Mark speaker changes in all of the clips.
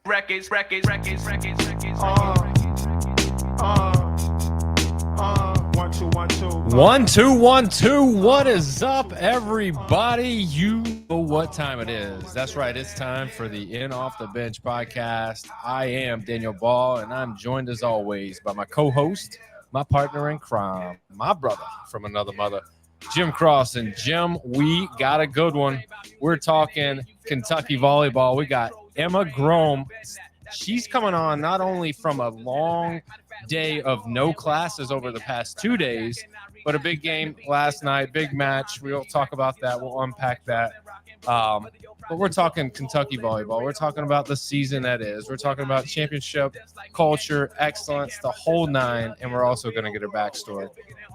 Speaker 1: records. One, two, one, two.
Speaker 2: 1 2 1 2. What is up, everybody? You know what time it is. That's right. It's time for the In Off the Bench podcast. I am Daniel Ball, and I'm joined as always by my co-host, my partner in crime, my brother from another mother, Jim Cross. And Jim, we got a good one. We're talking Kentucky volleyball. We got Emma Grome. She's coming on not only from a long day of no classes over the past 2 days, but a big game last night, big match. We'll talk about that. We'll unpack that. But we're talking Kentucky volleyball. We're talking about the season that is. We're talking about championship, culture, excellence, the whole nine, and we're also going to get a backstory.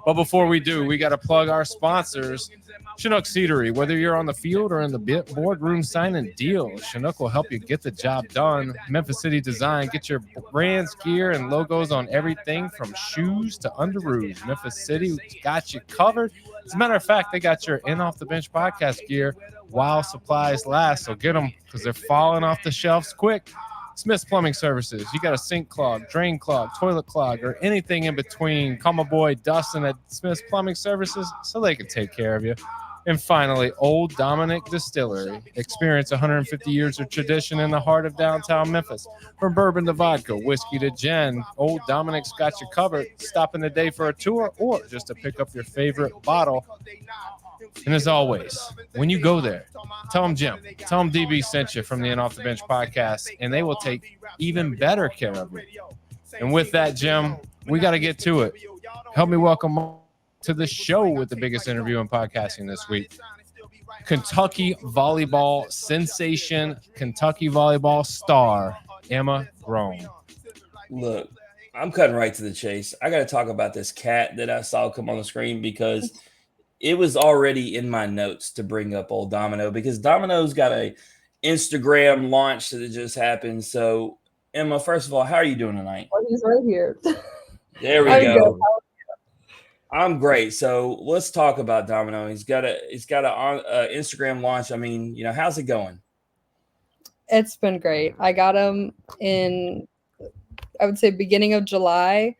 Speaker 2: But before we do, we got to plug our sponsors. Chinook Seedery. Whether you're on the field or in the boardroom signing deals, Chinook will help you get the job done. Memphis City Design. Get your brands, gear, and logos on everything from shoes to underoos. Memphis City got you covered. As a matter of fact, they got your In Off the Bench podcast gear while supplies last. So get them because they're falling off the shelves quick. Smith's Plumbing Services. You got a sink clog, drain clog, toilet clog, or anything in between. Call my boy Dustin at Smith's Plumbing Services so they can take care of you. And finally, Old Dominic Distillery. Experience 150 years of tradition in the heart of downtown Memphis. From bourbon to vodka, whiskey to gin, Old Dominic's got you covered. Stop in today for a tour or just to pick up your favorite bottle. And as always, when you go there, tell them Jim, tell them DB sent you from the In Off the Bench podcast, and they will take even better care of you. And with that, Jim, we got to get to it. Help me welcome to the show with the biggest interview in podcasting this week. Kentucky volleyball sensation, Kentucky volleyball star, Emma Grome.
Speaker 3: Look, I'm cutting right to the chase. I got to talk about this cat that I saw come on the screen because it was already in my notes to bring up old Domino because Domino's got a Instagram launch that just happened. So, Emma, first of all, how are you doing tonight?
Speaker 4: Well, he's right here.
Speaker 3: There we
Speaker 4: I'm
Speaker 3: go.
Speaker 4: good.
Speaker 3: I'm great. So let's talk about Domino. He's got a Instagram launch. I mean, how's it going?
Speaker 4: It's been great. I got him in, I would say, beginning of July,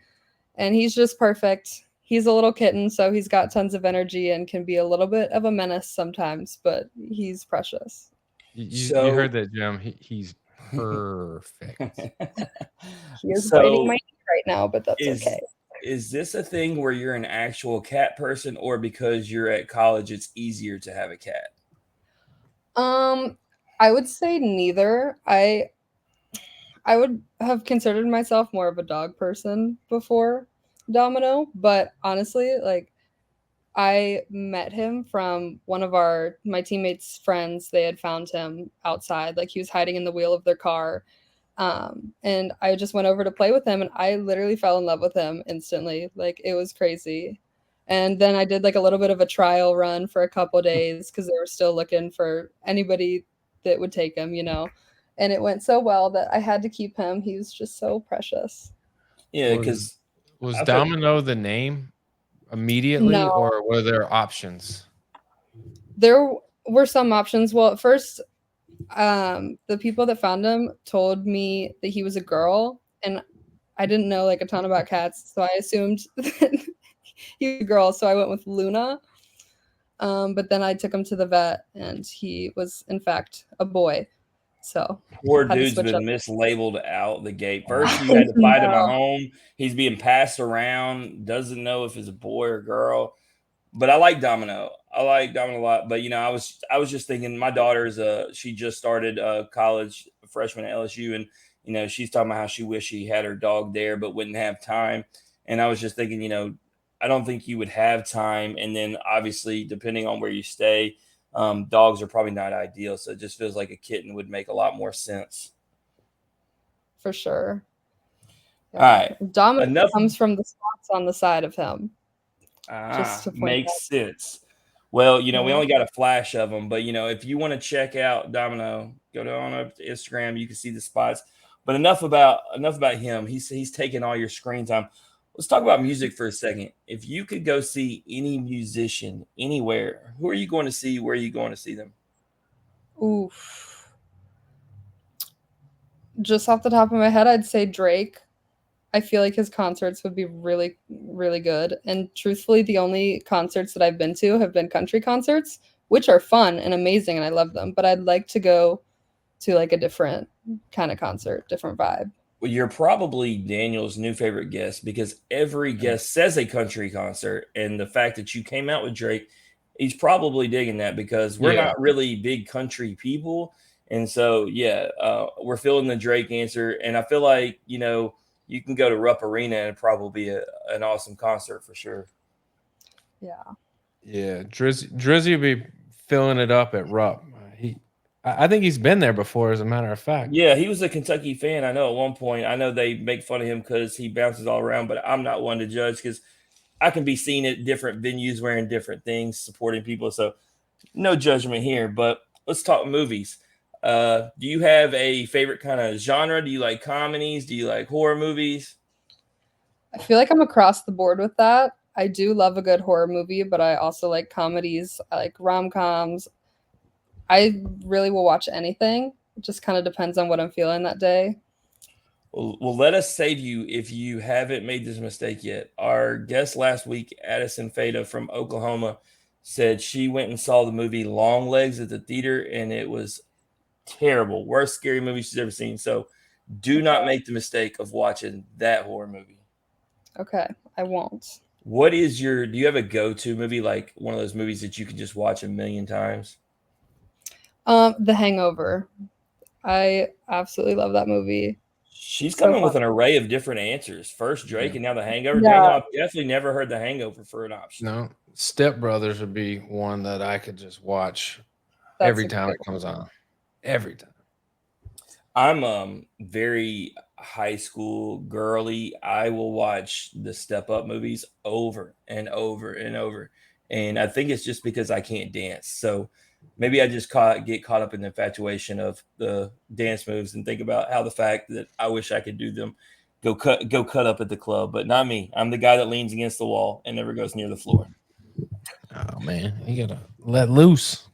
Speaker 4: and he's just perfect. He's a little kitten, so he's got tons of energy and can be a little bit of a menace sometimes, but he's precious.
Speaker 2: You heard that, Jim. He's perfect.
Speaker 4: He is biting my knee right now, but that's okay.
Speaker 3: Is this a thing where you're an actual cat person, or because you're at college, it's easier to have a cat?
Speaker 4: I would say neither. I would have considered myself more of a dog person before Domino, but honestly, like, I met him from one of my teammates' friends. They had found him outside, like he was hiding in the wheel of their car. And I just went over to play with him, and I literally fell in love with him instantly. Like, it was crazy. And then I did like a little bit of a trial run for a couple days because they were still looking for anybody that would take him, and it went so well that I had to keep him. He was just so precious.
Speaker 3: Yeah, because
Speaker 2: was Domino the name immediately,
Speaker 4: No.
Speaker 2: or were there options?
Speaker 4: There were some options. Well, at first, the people that found him told me that he was a girl, and I didn't know like a ton about cats, so I assumed that he was a girl, so I went with Luna. But then I took him to the vet, and he was in fact a boy. So
Speaker 3: poor dude's been mislabeled out the gate. First, you had to fight him at home. He's being passed around, doesn't know if it's a boy or girl. But I like Domino. I like Domino a lot. But I was just thinking, my daughter's she just started college, a freshman at LSU, and she's talking about how she wished she had her dog there, but wouldn't have time. And I was just thinking, I don't think you would have time. And then obviously, depending on where you stay, dogs are probably not ideal. So it just feels like a kitten would make a lot more sense.
Speaker 4: For sure.
Speaker 3: Yeah. All right.
Speaker 4: Domino comes from the spots on the side of him.
Speaker 3: Just to makes sense. Well, we only got a flash of them, but if you want to check out Domino, go on up to Instagram. You can see the spots. But enough about him. He's taking all your screen time. Let's talk about music for a second. If you could go see any musician anywhere, who are you going to see? Where are you going to see them?
Speaker 4: Oof. just off the top of my head, I'd say Drake. I feel like his concerts would be really, really good. And truthfully, the only concerts that I've been to have been country concerts, which are fun and amazing, and I love them. But I'd like to go to like a different kind of concert, different vibe.
Speaker 3: Well, you're probably Daniel's new favorite guest because every guest says a country concert, and the fact that you came out with Drake, he's probably digging that because we're
Speaker 2: Yeah.
Speaker 3: not really big country people, and so we're feeling the Drake answer, and I feel like you can go to Rupp Arena and probably be an awesome concert for sure.
Speaker 4: Yeah.
Speaker 2: Yeah, Drizzy will be filling it up at Rupp. I think he's been there before, as a matter of fact.
Speaker 3: Yeah, he was a Kentucky fan. I know at one point. I know they make fun of him because he bounces all around, but I'm not one to judge because I can be seen at different venues wearing different things, supporting people. So no judgment here. But let's talk movies. Do you have a favorite kind of genre? Do you like comedies? Do you like horror movies?
Speaker 4: I feel like I'm across the board with that. I do love a good horror movie, but I also like comedies. I like rom-coms. I really will watch anything. It just kind of depends on what I'm feeling that day.
Speaker 3: Well, let us save you if you haven't made this mistake yet. Our guest last week, Addison Fada from Oklahoma, said she went and saw the movie Long Legs at the theater, and it was terrible. Worst scary movie she's ever seen. So do not make the mistake of watching that horror movie.
Speaker 4: Okay, I won't.
Speaker 3: Do you have a go-to movie, like one of those movies that you could just watch a million times?
Speaker 4: The Hangover. I absolutely love that movie.
Speaker 3: She's
Speaker 4: So
Speaker 3: coming with
Speaker 4: fun.
Speaker 3: an array of different answers. First Drake and now The Hangover.
Speaker 4: Yeah.
Speaker 3: Daniel, I've definitely never heard The Hangover for an option.
Speaker 2: No, Step Brothers would be one that I could just watch
Speaker 4: That's
Speaker 2: every
Speaker 4: a
Speaker 2: time
Speaker 4: good
Speaker 2: it comes on. Every time.
Speaker 3: I'm very high school girly. I will watch the Step Up movies over and over and over. And I think it's just because I can't dance. So maybe I just get caught up in the infatuation of the dance moves and think about how the fact that I wish I could do them go cut up at the club, but not me. I'm the guy that leans against the wall and never goes near the floor.
Speaker 2: Oh man, you gotta let loose.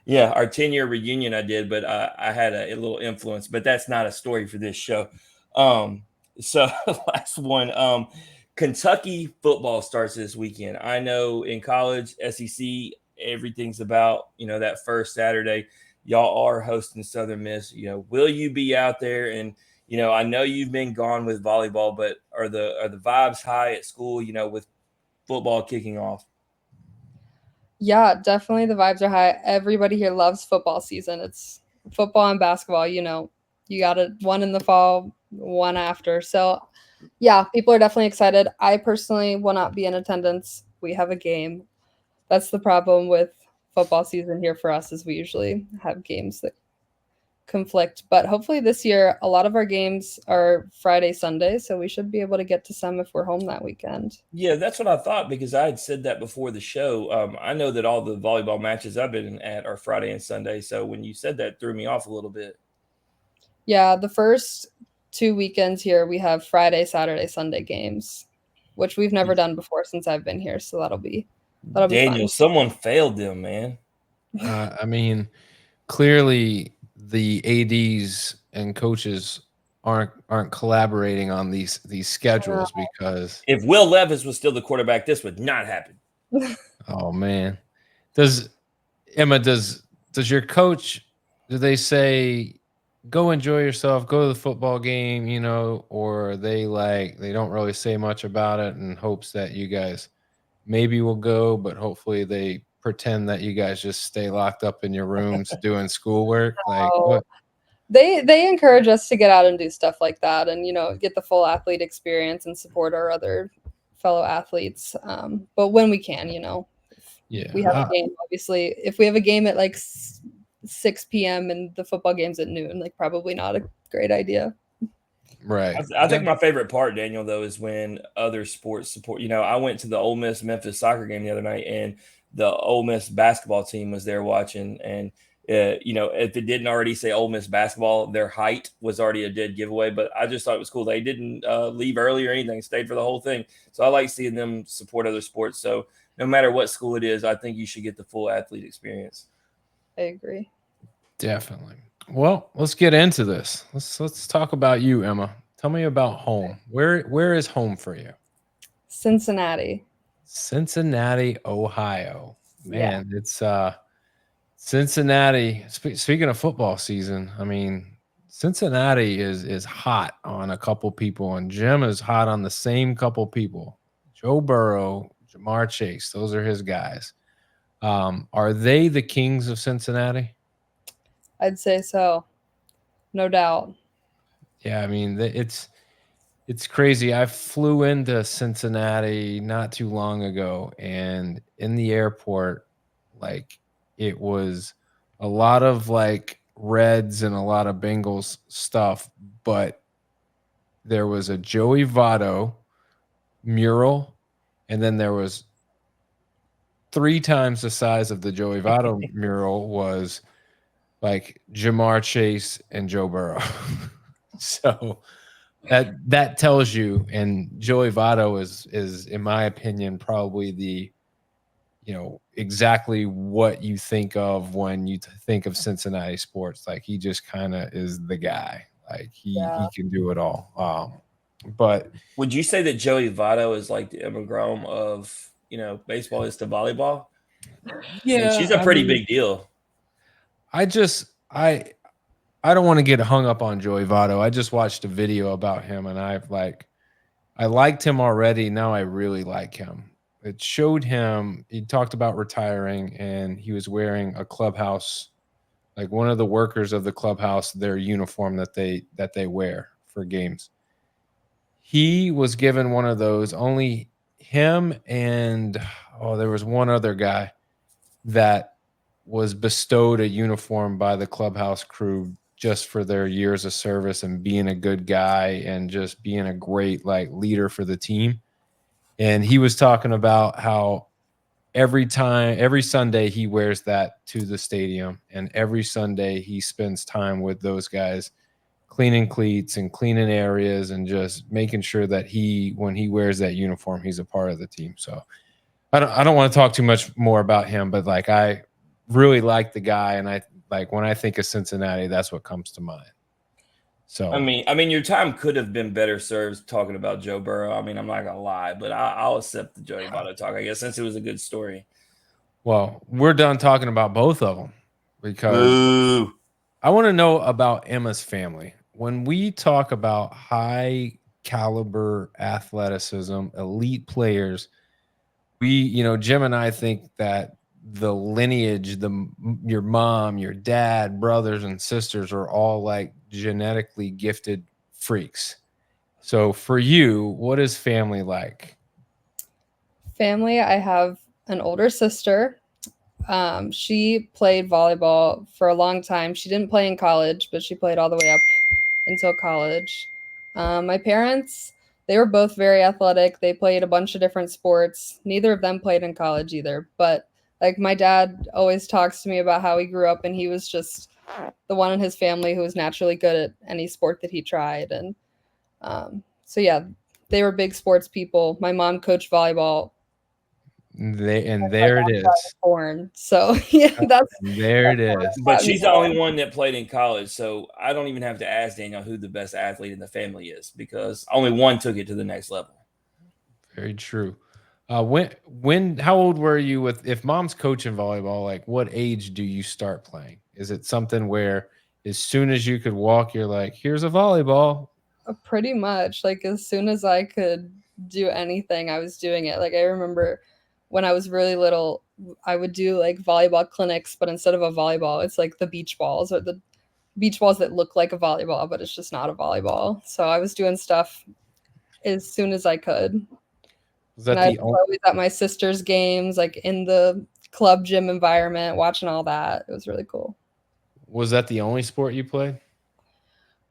Speaker 3: Yeah, our 10-year reunion I did, but I had a little influence, but that's not a story for this show. So last one, Kentucky football starts this weekend. I know in college, SEC, everything's about, that first Saturday. Y'all are hosting Southern Miss. Will you be out there? And, I know you've been gone with volleyball, but are the vibes high at school, with football kicking off?
Speaker 4: Yeah, definitely the vibes are high. Everybody here loves football season. It's football and basketball, you got it one in the fall, one after. So, yeah, people are definitely excited. I personally will not be in attendance. We have a game. That's the problem with football season here for us is we usually have games that conflict. But hopefully this year, a lot of our games are Friday, Sunday, so we should be able to get to some if we're home that weekend.
Speaker 3: Yeah, that's what I thought because I had said that before the show. I know that all the volleyball matches I've been at are Friday and Sunday. So when you said that, it threw me off a little bit.
Speaker 4: Yeah, the first 2 weekends here, we have Friday, Saturday, Sunday games, which we've never done before since I've been here. So that'll be
Speaker 3: Daniel,
Speaker 4: fun.
Speaker 3: someone failed them, man.
Speaker 2: I mean, clearly the ads and coaches aren't collaborating on these schedules because
Speaker 3: If Will Levis was still the quarterback, this would not happen.
Speaker 2: oh man, does your coach, do they say go enjoy yourself, go to the football game, or they don't really say much about it in hopes that you guys maybe will go, but hopefully they pretend that you guys just stay locked up in your rooms doing schoolwork? Like what?
Speaker 4: They encourage us to get out and do stuff like that and get the full athlete experience and support our other fellow athletes. But when we can,
Speaker 2: Yeah,
Speaker 4: we have a game. Obviously, if we have a game at like 6 p.m. and the football game's at noon, like probably not a great idea.
Speaker 2: right.
Speaker 3: I think my favorite part, Daniel, though, is when other sports support. I went to the Ole Miss Memphis soccer game the other night, and the Ole Miss basketball team was there watching. And if it didn't already say Ole Miss basketball, their height was already a dead giveaway. But I just thought it was cool. They didn't leave early or anything; stayed for the whole thing. So I like seeing them support other sports. So no matter what school it is, I think you should get the full athlete experience.
Speaker 4: I agree.
Speaker 2: Definitely. Well, let's get into this. Let's talk about you, Emma. Tell me about home. Where is home for you?
Speaker 4: Cincinnati.
Speaker 2: Cincinnati, Ohio.
Speaker 4: Yeah.
Speaker 2: Man, it's Cincinnati. Speaking of football season, I mean, Cincinnati is hot on a couple people, and Jim is hot on the same couple people. Joe Burrow, Jamar Chase, those are his guys. Are they the kings of Cincinnati?
Speaker 4: I'd say so. No doubt.
Speaker 2: Yeah, I mean, it's crazy. I flew into Cincinnati not too long ago, and in the airport, like it was a lot of like Reds and a lot of Bengals stuff, but there was a Joey Votto mural, and then there was three times the size of the Joey Votto mural was like Jamar Chase and Joe Burrow. So that tells you, and Joey Votto is in my opinion probably the exactly what you think of when you think of Cincinnati sports. Like he just kind of is the guy. Like he can do it all. But
Speaker 3: Would you say that Joey Votto is like the Emma Grome of baseball is to volleyball? I mean, she's
Speaker 2: yeah,
Speaker 3: a
Speaker 2: I
Speaker 3: pretty
Speaker 2: mean,
Speaker 3: big deal.
Speaker 2: I just I don't want to get hung up on Joey Votto. I just watched a video about him, and I liked him already. Now I really like him. It showed him, he talked about retiring, and he was wearing a clubhouse, like one of the workers of the clubhouse, their uniform that they wear for games. He was given one of those. Only him and there was one other guy that was bestowed a uniform by the clubhouse crew just for their years of service and being a good guy and just being a great like leader for the team. And he was talking about how every Sunday he wears that to the stadium, and every Sunday he spends time with those guys cleaning cleats and cleaning areas and just making sure that when he wears that uniform, he's a part of the team. So I don't want to talk too much more about him, but like I really like the guy, and I like when I think of Cincinnati, that's what comes to mind. So
Speaker 3: I mean, your time could have been better served talking about Joe Burrow. I mean, I'm not gonna lie, but I'll accept the Joey Votto talk, I guess, since it was a good story.
Speaker 2: well, we're done talking about both of them because
Speaker 3: Boo.
Speaker 2: I want to know about Emma's family. When we talk about high caliber athleticism, elite players, Jim and I think that the lineage, your mom, your dad, brothers and sisters are all like genetically gifted freaks. So for you, what is family like?
Speaker 4: Family, I have an older sister. She played volleyball for a long time. She didn't play in college, but she played all the way up until college. My parents, they were both very athletic. They played a bunch of different sports. Neither of them played in college either. But like my dad always talks to me about how he grew up and he was just the one in his family who was naturally good at any sport that he tried. And so yeah, they were big sports people. My mom coached volleyball.
Speaker 2: There it is.
Speaker 4: Born. So yeah,
Speaker 2: There it is.
Speaker 3: But she's the only one that played in college, so I don't even have to ask Daniel who the best athlete in the family is because only one took it to the next level.
Speaker 2: Very true. How old were you if mom's coaching volleyball, like what age do you start playing? Is it something where as soon as you could walk, you're like, here's a volleyball?
Speaker 4: pretty much like as soon as I could do anything, I was doing it. Like I remember when I was really little, I would do like volleyball clinics, but instead of a volleyball, it's like the beach balls or the beach balls that look like a volleyball, but it's just not a volleyball. So I was doing stuff as soon as I could.
Speaker 2: Was
Speaker 4: And
Speaker 2: that
Speaker 4: I
Speaker 2: the
Speaker 4: was
Speaker 2: only
Speaker 4: always at my sister's games, like in the club gym environment, watching all that. It was really cool.
Speaker 2: sport you played?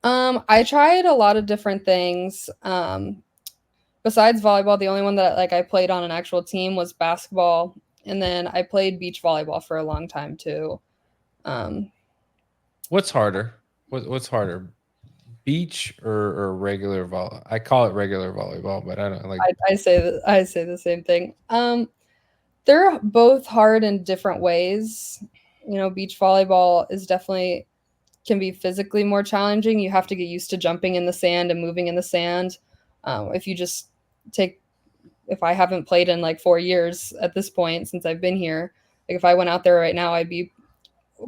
Speaker 4: I tried a lot of different things. Besides volleyball, the only one that like I played on an actual team was basketball, and then I played beach volleyball for a long time too. Um,
Speaker 2: What's harder? What's harder? Beach or regular volleyball? I call it regular volleyball, but I don't like
Speaker 4: I say the same thing. They're both hard in different ways. You know, beach volleyball is definitely can be physically more challenging. You have to get used to jumping in the sand and moving in the sand. If you just if I haven't played in like 4 years at this point since I've been here, like if I went out there right now, I'd be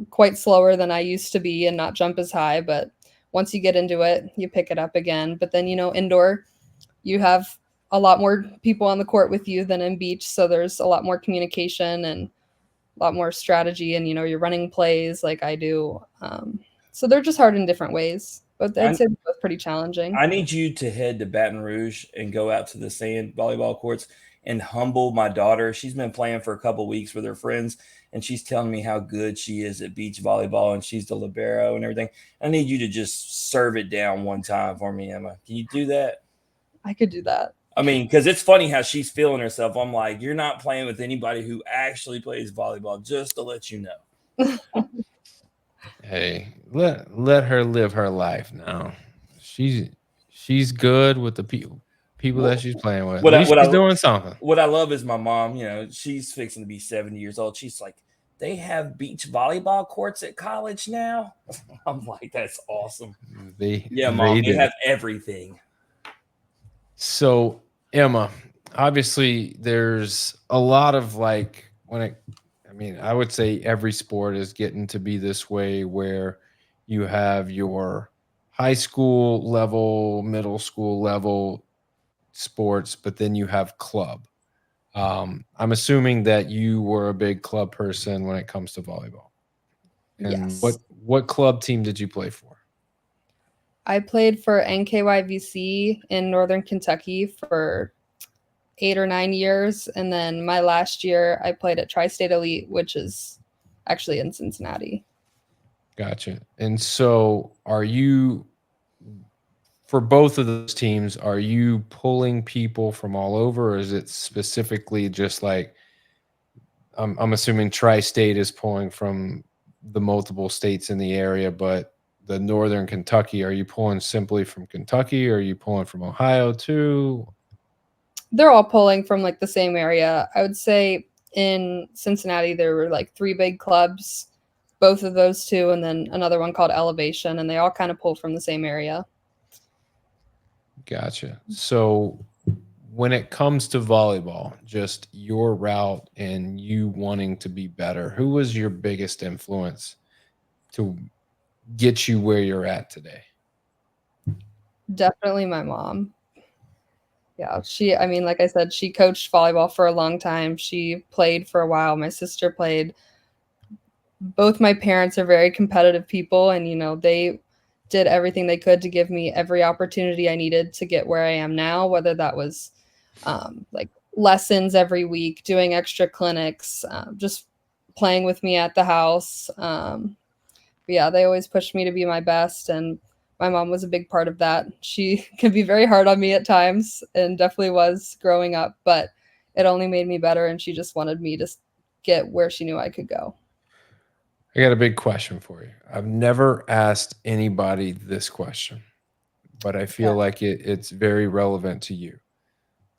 Speaker 4: quite slower than I used to be and not jump as high. But once you get into it, you pick it up again. But then, indoor, you have a lot more people on the court with you than in beach. So there's a lot more communication and a lot more strategy, and, you're running plays like I do. So they're just hard in different ways, but I'd say they're both pretty challenging.
Speaker 3: I need you to head to Baton Rouge and go out to the sand volleyball courts and humble my daughter. She's been playing for a couple of weeks with her friends, and she's telling me how good she is at beach volleyball, and she's the libero and everything. I need you to just serve it down one time for me, Emma. Can you do that?
Speaker 4: I could do that.
Speaker 3: I mean, because it's funny how she's feeling herself. I'm like, you're not playing with anybody who actually plays volleyball, just to let you know.
Speaker 2: Hey, let her live her life now. She's good with the people that she's playing with. At least she's doing something.
Speaker 3: What I love is my mom. She's fixing to be 70 years old. She's like, they have beach volleyball courts at college now. I'm like, that's awesome. Mom, you have everything.
Speaker 2: So, Emma, obviously there's a lot of I would say every sport is getting to be this way where you have your high school level, middle school level sports, but then you have club. I'm assuming that you were a big club person when it comes to volleyball. And
Speaker 4: yes.
Speaker 2: What club team did you play for?
Speaker 4: I played for NKYVC in Northern Kentucky for 8 or 9 years. And then my last year, I played at Tri-State Elite, which is actually in Cincinnati.
Speaker 2: Gotcha. And so for both of those teams, are you pulling people from all over, or is it specifically just like, I'm assuming Tri-State is pulling from the multiple states in the area, but the Northern Kentucky, are you pulling simply from Kentucky, or are you pulling from Ohio too?
Speaker 4: They're all pulling from like the same area. I would say in Cincinnati, there were like 3 big clubs, both of those two, and then another one called Elevation, and they all kind of pull from the same area.
Speaker 2: Gotcha. So when it comes to volleyball, just your route and you wanting to be better, who was your biggest influence to get you where you're at today?
Speaker 4: Definitely my mom. Yeah, like I said, she coached volleyball for a long time. She played for a while. My sister played. Both my parents are very competitive people, and, they did everything they could to give me every opportunity I needed to get where I am now, whether that was like lessons every week, doing extra clinics, just playing with me at the house. But yeah, they always pushed me to be my best, and my mom was a big part of that. She can be very hard on me at times, and definitely was growing up, but it only made me better, and she just wanted me to get where she knew I could go.
Speaker 2: I got a big question for you. I've never asked anybody this question, but I feel like it's very relevant to you.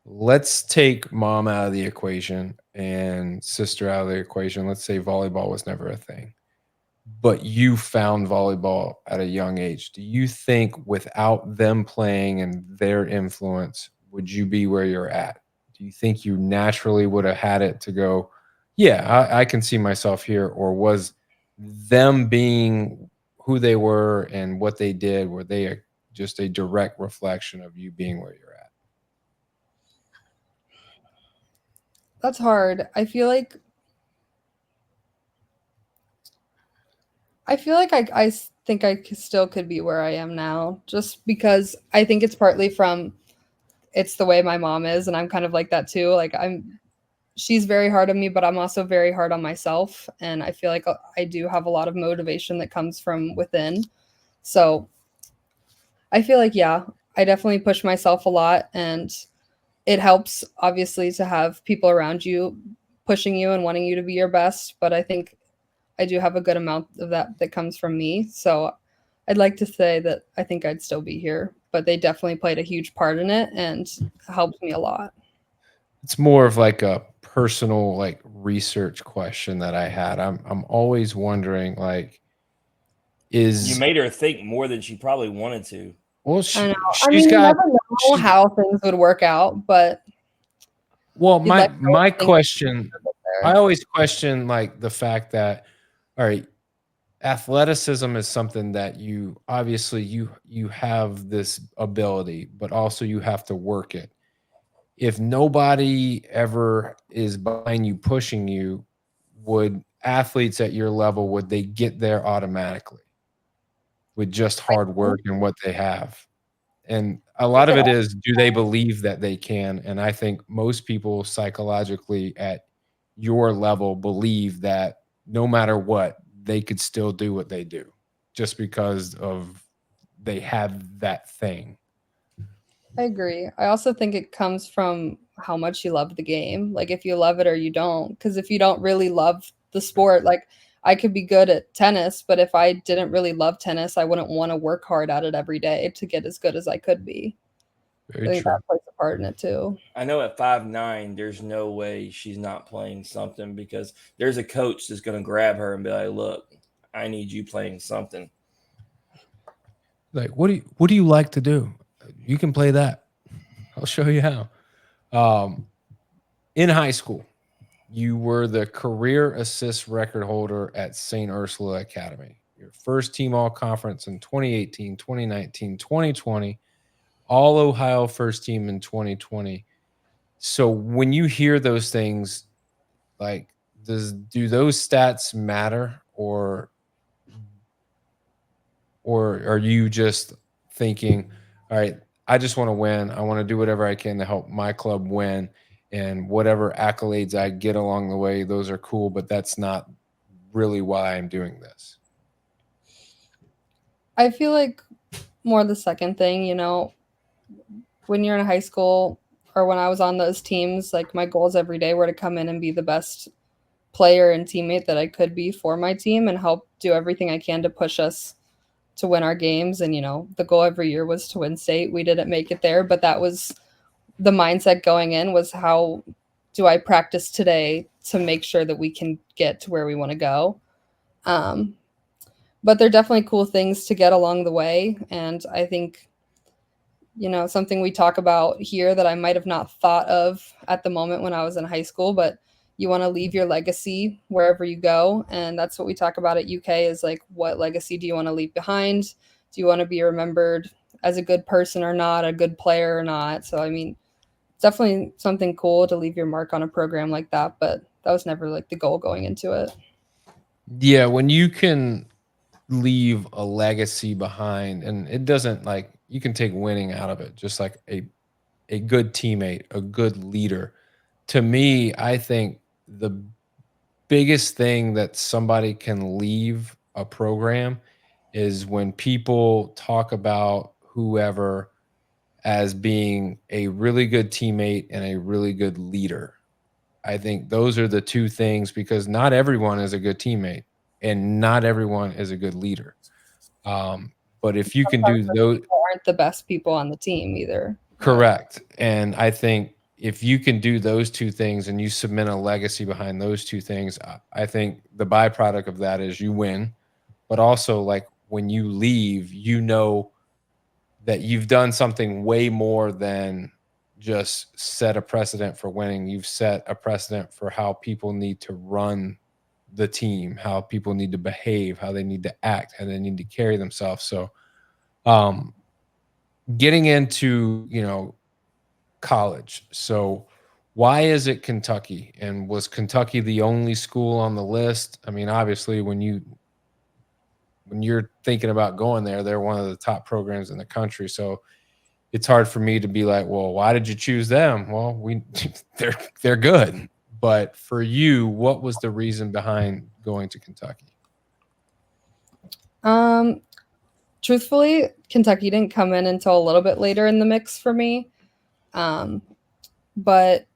Speaker 2: Let's take mom out of the equation and sister out of the equation. Let's say volleyball was never a thing, but you found volleyball at a young age. Do you think without them playing and their influence, would you be where you're at? Do you think you naturally would have had it to go, yeah, I can see myself here? Or was them being who they were and what they did, were they just a direct reflection of you being where you're at?
Speaker 4: That's hard. I feel like I think I still could be where I am now, just because I think it's partly from it's the way my mom is, and I'm kind of like that too. Like she's very hard on me, but I'm also very hard on myself, and I feel like I do have a lot of motivation that comes from within. So I feel like, yeah, I definitely push myself a lot, and it helps obviously to have people around you pushing you and wanting you to be your best, but I think I do have a good amount of that comes from me. So I'd like to say that I think I'd still be here, but they definitely played a huge part in it and helped me a lot.
Speaker 2: It's more of like a personal research question that I had. I'm always wondering,
Speaker 3: You made her think more than she probably wanted to.
Speaker 2: Well,
Speaker 4: I know.
Speaker 2: she's
Speaker 4: you
Speaker 2: got.
Speaker 4: never know how things would work out, but
Speaker 2: Well,
Speaker 4: you'd like to
Speaker 2: my
Speaker 4: think
Speaker 2: question,
Speaker 4: there.
Speaker 2: I always question like the fact that, all right, athleticism is something that you obviously you have this ability, but also you have to work it. If nobody ever is behind you pushing you, would athletes at your level, would they get there automatically with just
Speaker 4: I
Speaker 2: hard
Speaker 4: think
Speaker 2: work and what they have? And a
Speaker 4: think
Speaker 2: lot of
Speaker 4: it
Speaker 2: it
Speaker 4: all
Speaker 2: is, do they believe that they can? And I think most people psychologically at your level believe that no matter what, they could still do what they do just because of they have that thing.
Speaker 4: I agree. I also think it comes from how much you love the game. Like if you love it or you don't. Because if you don't really love the sport, like I could be good at tennis, but if I didn't really love tennis, I wouldn't want to work hard at it every day to get as good as I could be. I
Speaker 2: Very
Speaker 4: think
Speaker 2: true.
Speaker 4: that plays a part in it too.
Speaker 3: I know at 5'9", there's no way she's not playing something because there's a coach that's going to grab her and be like, "Look, I need you playing something."
Speaker 2: Like, what do you like to do? You can play that. I'll show you how. In high school, you were the career assist record holder at St. Ursula Academy. Your first team all conference in 2018, 2019, 2020, all Ohio first team in 2020. So when you hear those things, like, do those stats matter, or are you just thinking, all right, I just want to win. I want to do whatever I can to help my club win, and whatever accolades I get along the way, those are cool, but that's not really why I'm doing this.
Speaker 4: I feel like more the second thing, when you're in high school or when I was on those teams, like my goals every day were to come in and be the best player and teammate that I could be for my team and help do everything I can to push us to win our games. And, the goal every year was to win state. We didn't make it there, but that was the mindset going in, was how do I practice today to make sure that we can get to where we want to go. But they're definitely cool things to get along the way. And I think, something we talk about here that I might have not thought of at the moment when I was in high school, but you want to leave your legacy wherever you go. And that's what we talk about at UK is like, what legacy do you want to leave behind? Do you want to be remembered as a good person or not, a good player or not? So, I mean, definitely something cool to leave your mark on a program like that, but that was never like the goal going into it.
Speaker 2: Yeah, when you can leave a legacy behind, and it doesn't, like, you can take winning out of it, just like a good teammate, a good leader. To me, I think the biggest thing that somebody can leave a program is when people talk about whoever as being a really good teammate and a really good leader. I think those are the two things, because not everyone is a good teammate and not everyone is a good leader. But if you can
Speaker 4: Sometimes
Speaker 2: do
Speaker 4: those
Speaker 2: those,
Speaker 4: people aren't the best people on the team either.
Speaker 2: correct. And I think if you can do those two things and you submit a legacy behind those two things, I think the byproduct of that is you win. But also, like, when you leave, that you've done something way more than just set a precedent for winning. You've set a precedent for how people need to run the team, how people need to behave, how they need to act, how they need to carry themselves. So, getting into, college. So, why is it Kentucky? And was Kentucky the only school on the list? I mean, obviously, when you're thinking about going there, they're one of the top programs in the country. So it's hard for me to be like, well, why did you choose them? Well, they're good. But for you, what was the reason behind going to Kentucky?
Speaker 4: Truthfully, Kentucky didn't come in until a little bit later in the mix for me. But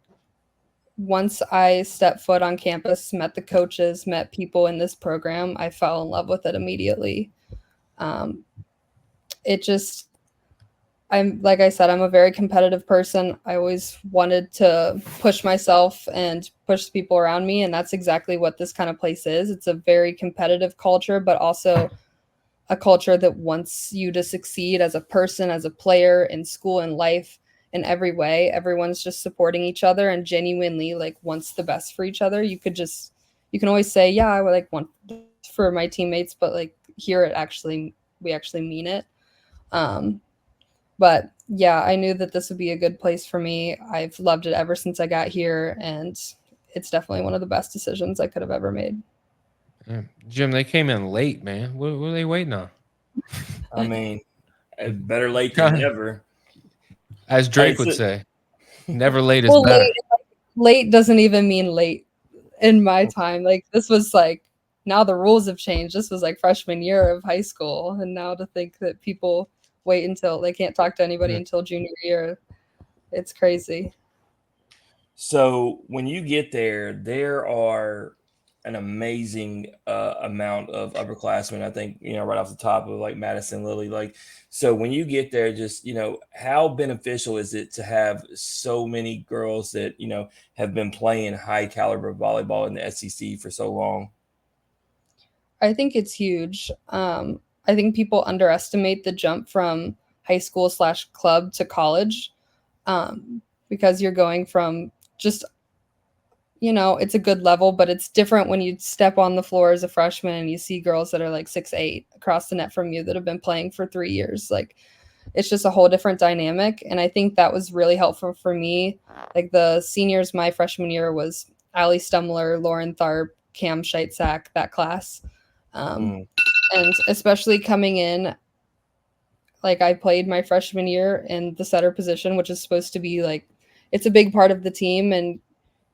Speaker 4: once I stepped foot on campus, met the coaches, met people in this program, I fell in love with it immediately. Like I said, I'm a very competitive person. I always wanted to push myself and push the people around me. And that's exactly what this kind of place is. It's a very competitive culture, but also a culture that wants you to succeed as a person, as a player, in school and life, in every way. Everyone's just supporting each other and genuinely like wants the best for each other. You can always say, yeah, I would like want for my teammates, but like here we actually mean it. But yeah, I knew that this would be a good place for me. I've loved it ever since I got here, and it's definitely one of the best decisions I could have ever made.
Speaker 2: Yeah. Jim, they came in late, man. What are they waiting on?
Speaker 3: I mean, better late than never.
Speaker 2: As Drake would say, never late is
Speaker 4: well,
Speaker 2: better.
Speaker 4: Late doesn't even mean late in my time. Like this was like, now the rules have changed. This was like freshman year of high school, and now to think that people wait until they can't talk to anybody until junior year, it's crazy.
Speaker 3: So when you get there are an amazing amount of upperclassmen. I think, right off the top of like Madison, Lily, like, so when you get there, just, how beneficial is it to have so many girls that, have been playing high caliber volleyball in the SEC for so long?
Speaker 4: I think it's huge. I think people underestimate the jump from high school / club to college, because you're going from just, it's a good level, but it's different when you step on the floor as a freshman and you see girls that are like 6'8" across the net from you that have been playing for 3 years. Like, it's just a whole different dynamic. And I think that was really helpful for me. Like the seniors my freshman year was Allie Stumler, Lauren Tharp, Cam Scheitsack, that class. And especially coming in, like I played my freshman year in the setter position, which is supposed to be like, it's a big part of the team and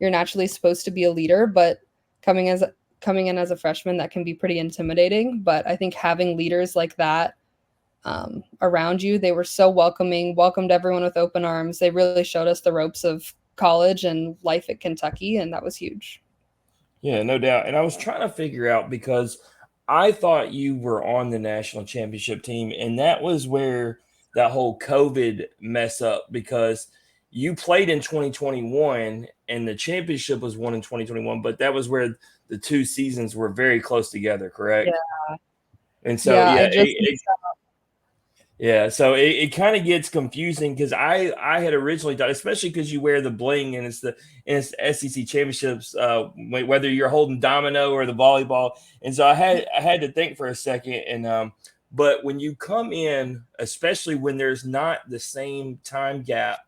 Speaker 4: you're naturally supposed to be a leader, but coming in as a freshman, that can be pretty intimidating. But I think having leaders like that around you, they were so welcoming, welcomed everyone with open arms. They really showed us the ropes of college and life at Kentucky, and that was huge.
Speaker 3: Yeah, no doubt. And I was trying to figure out, because I thought you were on the national championship team, and that was where that whole COVID mess up, because you played in 2021 and the championship was won in 2021, but that was where the 2 seasons were very close together, correct?
Speaker 4: Yeah.
Speaker 3: And so, so it kind of gets confusing, because I had originally thought, especially because you wear the bling and it's the SEC championships, whether you're holding domino or the volleyball, and so I had to think for a second, and but when you come in, especially when there's not the same time gap,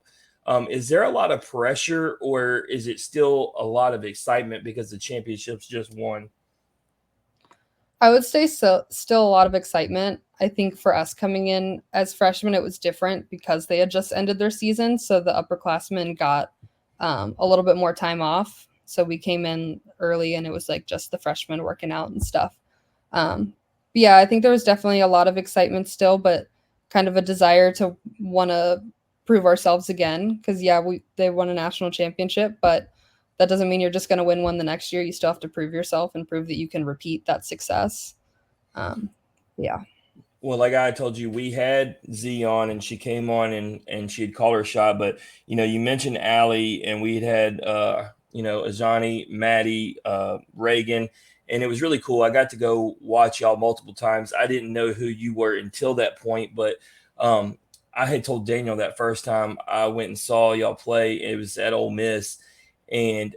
Speaker 3: is there a lot of pressure, or is it still a lot of excitement because the championships just won?
Speaker 4: I would say still a lot of excitement. I think for us coming in as freshmen, it was different because they had just ended their season. So the upperclassmen got a little bit more time off. So we came in early and it was like just the freshmen working out and stuff. Yeah, I think there was definitely a lot of excitement still, but kind of a desire to want to prove ourselves again. Because, yeah, they won a national championship, but that doesn't mean you're just going to win one the next year. You still have to prove yourself and prove that you can repeat that success. Yeah.
Speaker 3: Well, like I told you, we had Z on, and she came on and she had called her shot. But, you mentioned Allie, and we had Ajani, Maddie, Reagan, and it was really cool. I got to go watch y'all multiple times. I didn't know who you were until that point, but I had told Daniel that first time I went and saw y'all play. It was at Ole Miss, and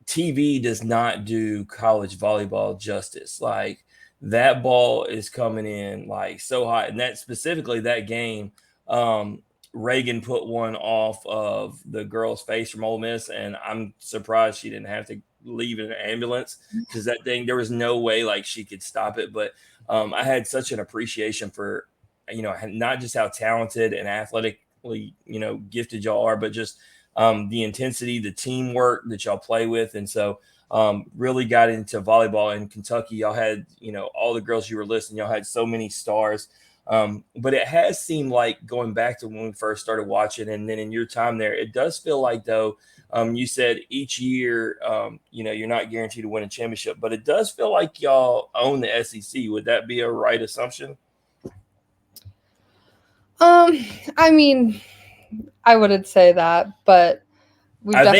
Speaker 3: TV does not do college volleyball justice. Like, that ball is coming in like so hot, and that specifically that game, Reagan put one off of the girl's face from Ole Miss, and I'm surprised she didn't have to leave in an ambulance, because that thing, there was no way like she could stop it. But I had such an appreciation for not just how talented and athletically gifted y'all are, but just the intensity, the teamwork that y'all play with. And so really got into volleyball in Kentucky. Y'all had, all the girls you were listing, y'all had so many stars. But it has seemed like, going back to when we first started watching, and then in your time there, it does feel like, though, you said each year, you're not guaranteed to win a championship, but it does feel like y'all own the SEC. Would that be a right assumption?
Speaker 4: I mean, I wouldn't say that, but
Speaker 3: I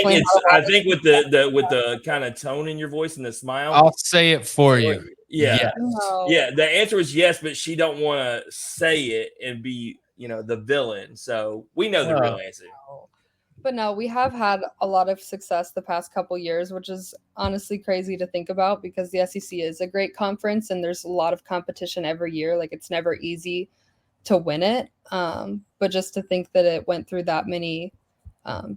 Speaker 3: think with the kind of tone in your voice and the smile,
Speaker 2: I'll say it for you.
Speaker 3: Yeah.
Speaker 2: Yes.
Speaker 4: No.
Speaker 3: Yeah, the answer is yes, but she don't want to say it and be, the villain. So we know the real
Speaker 2: Well,
Speaker 3: answer.
Speaker 4: But no, we have had a lot of success the past couple years, which is honestly crazy to think about because the SEC is a great conference and there's a lot of competition every year. Like it's never easy to win it. But just to think that it went through that many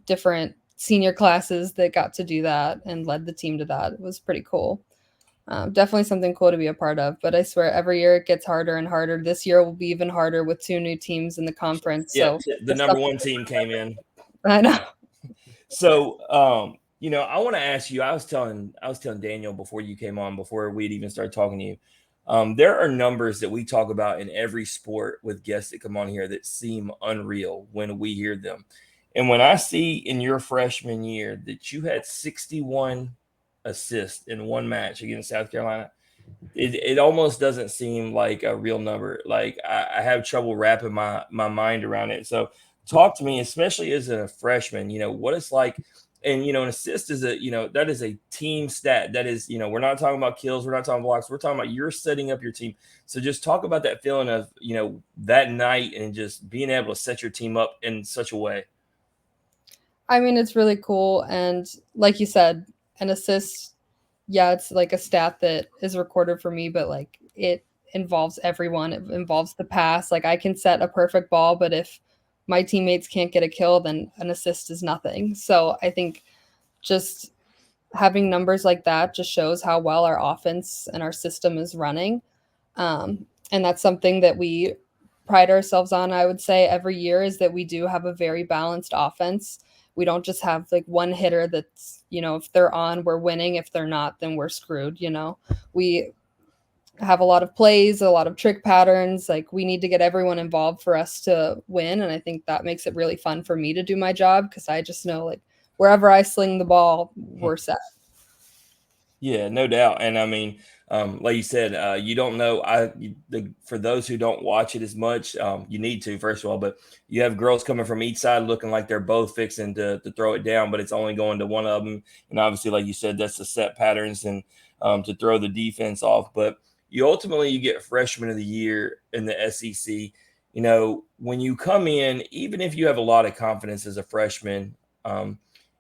Speaker 4: different senior classes that got to do that and led the team to that was pretty cool. Definitely something cool to be a part of. But I swear, every year it gets harder and harder. This year will be even harder with 2 new teams in the conference.
Speaker 3: Yeah,
Speaker 4: So
Speaker 3: the number one team came in.
Speaker 4: I know.
Speaker 3: So, I want to ask you. I was telling Daniel before you came on, before we'd even started talking to you. There are numbers that we talk about in every sport with guests that come on here that seem unreal when we hear them. And when I see in your freshman year that you had 61 assists in one match against South Carolina, it almost doesn't seem like a real number. Like I have trouble wrapping my mind around it. So talk to me, especially as a freshman, what it's like. And an assist is that is a team stat. That is, we're not talking about kills, we're not talking blocks, we're talking about you're setting up your team. So just talk about that feeling of, that night and just being able to set your team up in such a way.
Speaker 4: I mean, it's really cool. And like you said, an assist, yeah, it's like a stat that is recorded for me, but like it involves everyone. It involves the pass. Like I can set a perfect ball, but if my teammates can't get a kill, then an assist is nothing. So I think just having numbers like that just shows how well our offense and our system is running. And that's something that we pride ourselves on, I would say, every year is that we do have a very balanced offense. We don't just have like one hitter that's, if they're on, we're winning. If they're not, then we're screwed. We have a lot of plays, a lot of trick patterns. Like we need to get everyone involved for us to win. And I think that makes it really fun for me to do my job because I just know like wherever I sling the ball, we're set.
Speaker 3: Yeah, no doubt. And I mean, like you said, you don't know. For those who don't watch it as much, you need to first of all. But you have girls coming from each side, looking like they're both fixing to throw it down, but it's only going to one of them. And obviously, like you said, that's the set patterns and to throw the defense off. But you get freshman of the year in the SEC. When you come in, even if you have a lot of confidence as a freshman.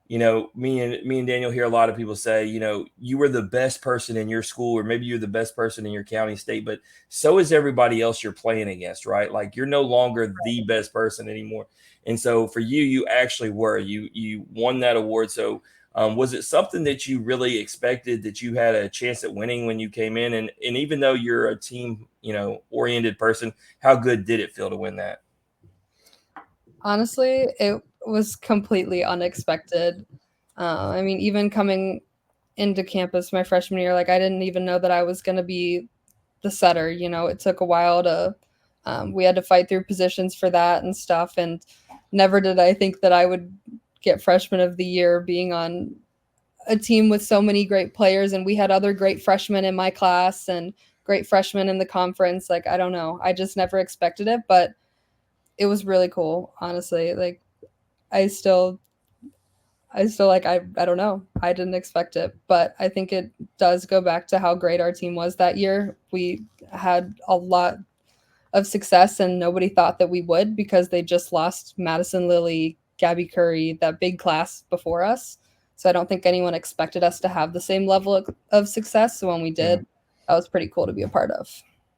Speaker 3: Me and Daniel hear a lot of people say, you were the best person in your school, or maybe you're the best person in your county, state, but so is everybody else you're playing against, right? Like you're no longer the best person anymore. And so for you, you actually were. You won that award. So was it something that you really expected that you had a chance at winning when you came in? And even though you're a team, oriented person, how good did it feel to win that?
Speaker 4: Honestly, it was completely unexpected. I mean, even coming into campus my freshman year, like I didn't even know that I was going to be the setter. It took a while to, we had to fight through positions for that and stuff. And never did I think that I would get freshman of the year being on a team with so many great players. And we had other great freshmen in my class and great freshmen in the conference. Like, I don't know. I just never expected it, but it was really cool, honestly. Like I still like I don't know. I didn't expect it, but I think it does go back to how great our team was that year. We had a lot of success and nobody thought that we would because they just lost Madison Lilly, Gabby Curry, that big class before us. So I don't think anyone expected us to have the same level of success. So when we did, that was pretty cool to be a part of.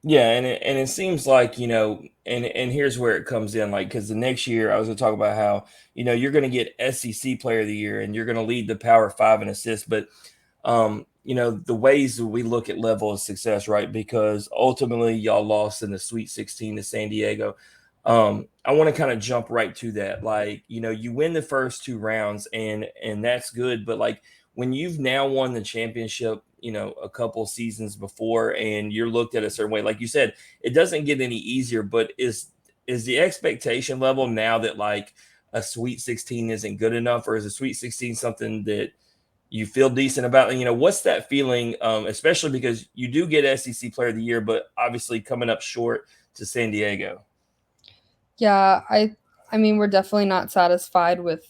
Speaker 3: Yeah, and it seems like, and here's where it comes in, like, because the next year I was going to talk about how, you're going to get SEC Player of the Year and you're going to lead the Power Five in assists, but the ways that we look at level of success, right? Because ultimately y'all lost in the Sweet 16 to San Diego. I want to kind of jump right to that. Like, you win the first 2 rounds and that's good, but like when you've now won the championship, a couple seasons before and you're looked at a certain way, like you said, it doesn't get any easier, but is the expectation level now that like a Sweet 16 isn't good enough, or is a Sweet 16 something that you feel decent about? And what's that feeling, especially because you do get SEC Player of the Year, but obviously coming up short to San Diego?
Speaker 4: Yeah, I mean we're definitely not satisfied with,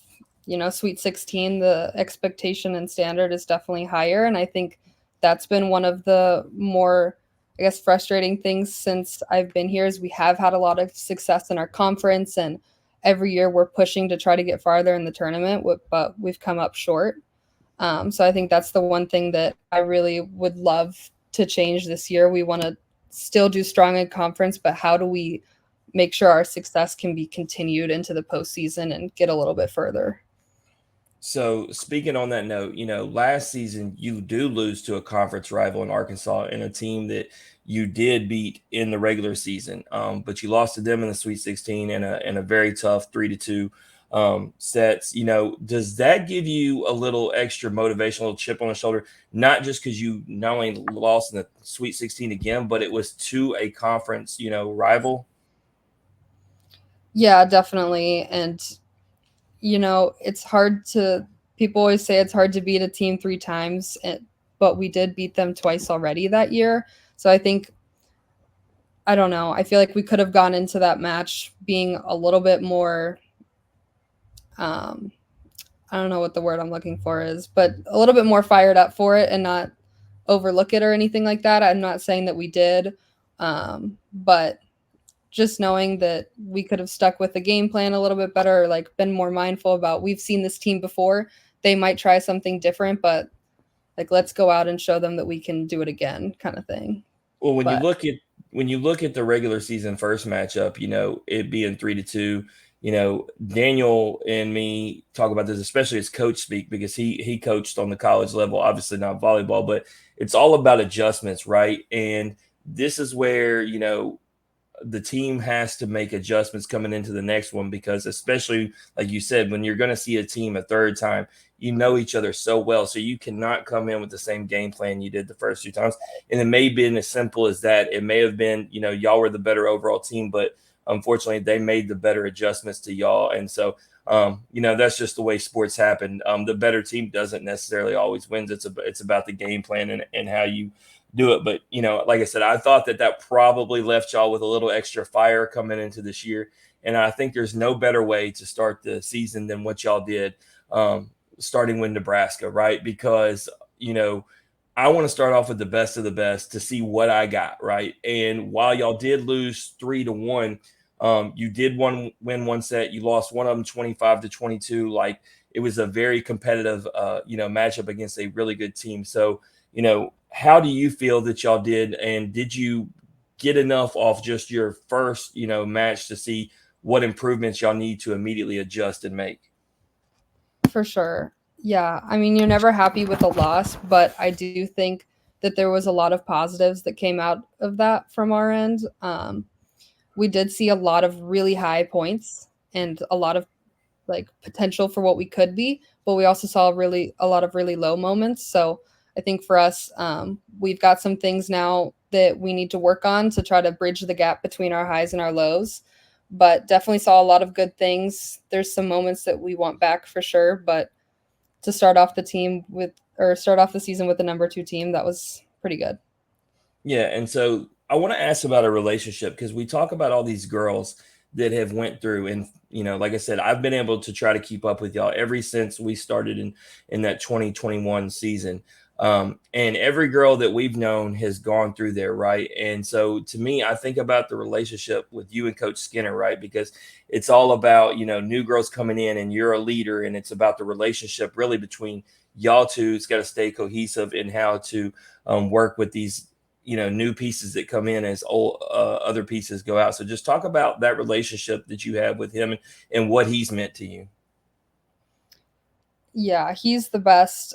Speaker 4: Sweet 16. The expectation and standard is definitely higher, and I think that's been one of the more, I guess, frustrating things since I've been here is we have had a lot of success in our conference, and every year we're pushing to try to get farther in the tournament, but we've come up short. So I think that's the one thing that I really would love to change this year. We want to still do strong in conference, but how do we make sure our success can be continued into the postseason and get a little bit further?
Speaker 3: So speaking on that note, last season you do lose to a conference rival in Arkansas and a team that you did beat in the regular season, but you lost to them in the Sweet 16 in a very tough 3-2 sets. Does that give you a little extra motivation, a little chip on the shoulder? Not just because you not only lost in the Sweet 16 again, but it was to a conference, rival.
Speaker 4: Yeah, definitely. And it's hard to, people always say it's hard to beat a team 3 times, but we did beat them twice already that year. So I think, I don't know, I feel like we could have gone into that match being a little bit more, I don't know what the word I'm looking for is, but a little bit more fired up for it and not overlook it or anything like that. I'm not saying that we did, but just knowing that we could have stuck with the game plan a little bit better, or like been more mindful about, we've seen this team before, they might try something different, but like let's go out and show them that we can do it again, kind of thing.
Speaker 3: Well, when you
Speaker 4: But
Speaker 3: look at the regular season first matchup, it being 3-2, Daniel and me talk about this, especially as coach speak, because he coached on the college level, obviously not volleyball, but it's all about adjustments, right? And this is where, the team has to make adjustments coming into the next one, because especially like you said, when you're going to see a team a third time, you know each other so well, so you cannot come in with the same game plan you did the first 2 times. And it may have been as simple as that. It may have been, y'all were the better overall team, but unfortunately they made the better adjustments to y'all. And so that's just the way sports happen. The better team doesn't necessarily always wins. It's about the game plan and how you do it. But, like I said, I thought that probably left y'all with a little extra fire coming into this year. And I think there's no better way to start the season than what y'all did, starting with Nebraska, right? Because, I want to start off with the best of the best to see what I got, right? And while y'all did lose 3-1, you did win one set. You lost one of them 25-22. Like, it was a very competitive, matchup against a really good team. So, how do you feel that y'all did? And did you get enough off just your first, match to see what improvements y'all need to immediately adjust and make?
Speaker 4: for sure. Yeah. I mean, you're never happy with a loss, but I do think that there was a lot of positives that came out of that from our end. We did see a lot of really high points and a lot of like potential for what we could be, but we also saw a lot of really low moments. So I think for us, we've got some things now that we need to work on to try to bridge the gap between our highs and our lows. But definitely saw a lot of good things. There's some moments that we want back for sure, but to start off the season with the number 2 team, that was pretty good.
Speaker 3: Yeah, and so I want to ask about a relationship, because we talk about all these girls that have went through, and like I said, I've been able to try to keep up with y'all ever since we started in that 2021 season. And every girl that we've known has gone through there, right? And so to me, I think about the relationship with you and Coach Skinner, right? Because it's all about, new girls coming in and you're a leader, and it's about the relationship really between y'all two. It's got to stay cohesive in how to work with these new pieces that come in as old other pieces go out. So just talk about that relationship that you have with him and what he's meant to you.
Speaker 4: Yeah, he's the best.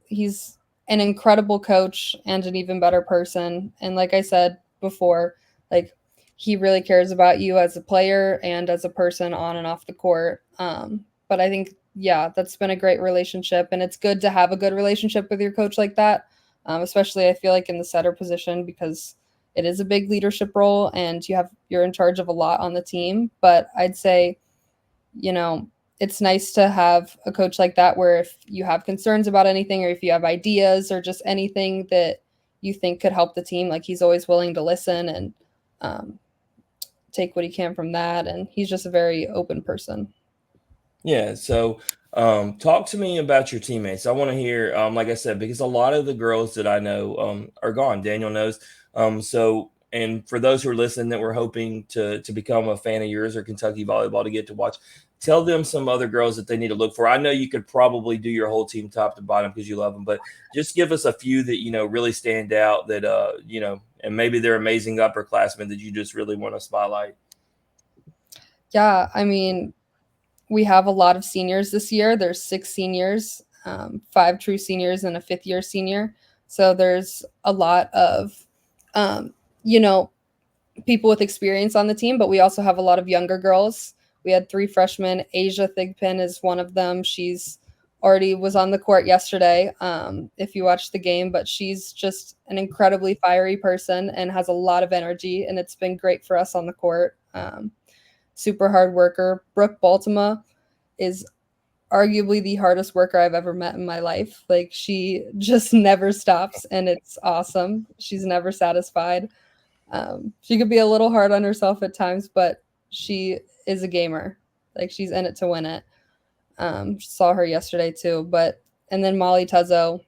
Speaker 4: He's an incredible coach and an even better person. And like I said before, like he really cares about you as a player and as a person on and off the court. But I think, yeah, that's been a great relationship, and it's good to have a good relationship with your coach like that. Especially I feel like in the setter position, because it is a big leadership role and you're in charge of a lot on the team. But I'd say, it's nice to have a coach like that where if you have concerns about anything, or if you have ideas or just anything that you think could help the team, like he's always willing to listen and take what he can from that. And he's just a very open person.
Speaker 3: Yeah. So Talk to me about your teammates. I want to hear, like I said, because a lot of the girls that I know are gone. Daniel knows. And for those who are listening that were hoping to become a fan of yours or Kentucky volleyball to get to watch, tell them some other girls that they need to look for. I know you could probably do your whole team top to bottom because you love them, but just give us a few that really stand out that and maybe they're amazing upperclassmen that you just really want to spotlight.
Speaker 4: Yeah, I mean, we have a lot of seniors this year. There's 6 seniors, 5 true seniors, and a 5th-year senior. So there's a lot of, um, you know, people with experience on the team, but we also have a lot of younger girls. We had 3 freshmen. Asia Thigpen is one of them. She's already was on the court yesterday, if you watched the game, but she's just an incredibly fiery person and has a lot of energy, and it's been great for us on the court. Super hard worker. Brooke Baltima is arguably the hardest worker I've ever met in my life. Like, she just never stops, and it's awesome. She's never satisfied. She could be a little hard on herself at times, but she is a gamer. Like, she's in it to win it. Saw her yesterday too. And then Molly Tuzzo,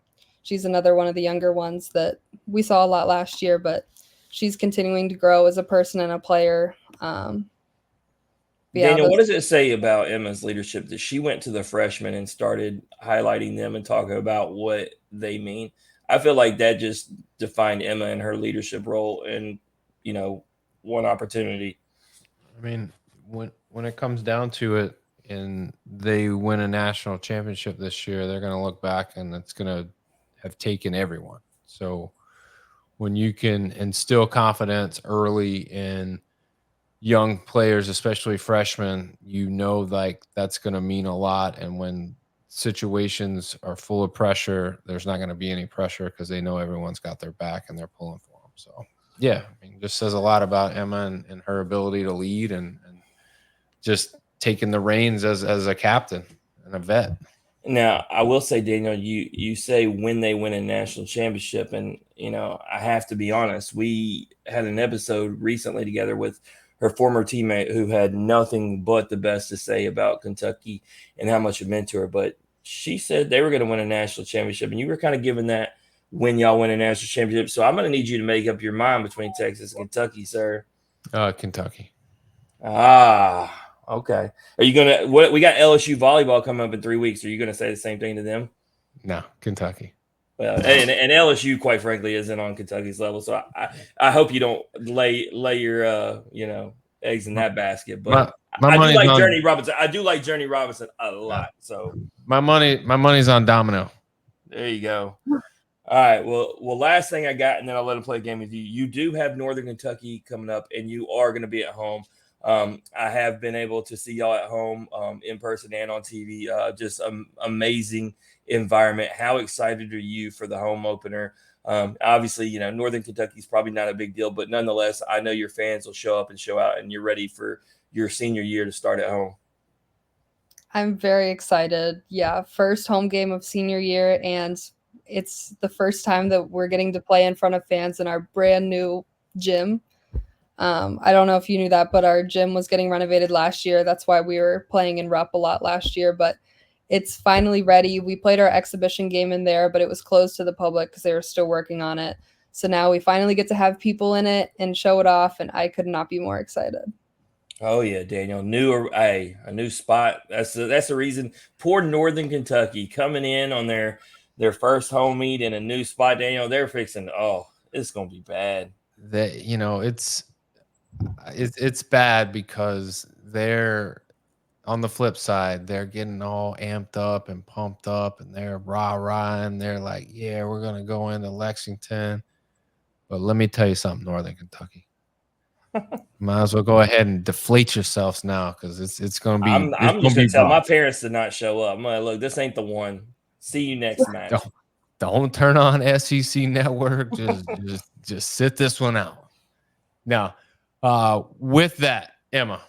Speaker 4: she's another one of the younger ones that we saw a lot last year, but she's continuing to grow as a person and a player.
Speaker 3: Daniel, what does it say about Emma's leadership that she went to the freshmen and started highlighting them and talking about what they mean? I feel like that just defined Emma and her leadership role in, one opportunity.
Speaker 2: I mean, when it comes down to it and they win a national championship this year, they're going to look back and it's going to have taken everyone. So when you can instill confidence early in young players, especially freshmen, like that's going to mean a lot. And when situations are full of pressure, there's not going to be any pressure because they know everyone's got their back and they're pulling for them. So yeah, I mean, just says a lot about Emma and her ability to lead and just taking the reins as a captain and a vet.
Speaker 3: Now, I will say, Daniel, you say when they win a national championship, and I have to be honest. We had an episode recently together with her former teammate who had nothing but the best to say about Kentucky and how much it meant to her. But she said they were going to win a national championship, and you were kind of giving that when y'all win a national championship. So I'm going to need you to make up your mind between Texas and Kentucky, sir.
Speaker 2: Kentucky.
Speaker 3: Okay. Are you gonna? We got LSU volleyball coming up in 3 weeks. Are you gonna say the same thing to them?
Speaker 2: No, Kentucky.
Speaker 3: Well, and LSU, quite frankly, isn't on Kentucky's level. So I hope you don't lay your eggs in that basket. But I do like Journey Robinson. I do like Journey Robinson a lot. So
Speaker 2: my money's on Domino.
Speaker 3: There you go. All right. Well, last thing I got, and then I'll let him play a game with you. You do have Northern Kentucky coming up, and you are going to be at home. I have been able to see y'all at home in person and on TV. Just amazing environment. How excited are you for the home opener? Obviously, Northern Kentucky is probably not a big deal, but nonetheless, I know your fans will show up and show out, and you're ready for your senior year to start at home.
Speaker 4: I'm very excited. Yeah, first home game of senior year, and it's the first time that we're getting to play in front of fans in our brand new gym. I don't know if you knew that, but our gym was getting renovated last year. That's why we were playing in Rupp a lot last year, but it's finally ready. We played our exhibition game in there, but it was closed to the public because they were still working on it. So now we finally get to have people in it and show it off, and I could not be more excited.
Speaker 3: Oh yeah, Daniel, a new spot. That's the reason. Poor Northern Kentucky coming in on their first home meet in a new spot. Daniel, they're fixing. Oh, it's gonna be bad.
Speaker 2: It's bad because they're on the flip side. They're getting all amped up and pumped up, and they're rah-rah, and they're like, "Yeah, we're gonna go into Lexington." But let me tell you something, Northern Kentucky. Might as well go ahead and deflate yourselves now because it's going to be.
Speaker 3: I'm just going to tell my parents to not show up. I'm like, look, this ain't the one. See you next match.
Speaker 2: Don't turn on SEC Network. Just sit this one out. Now, with that, Emma,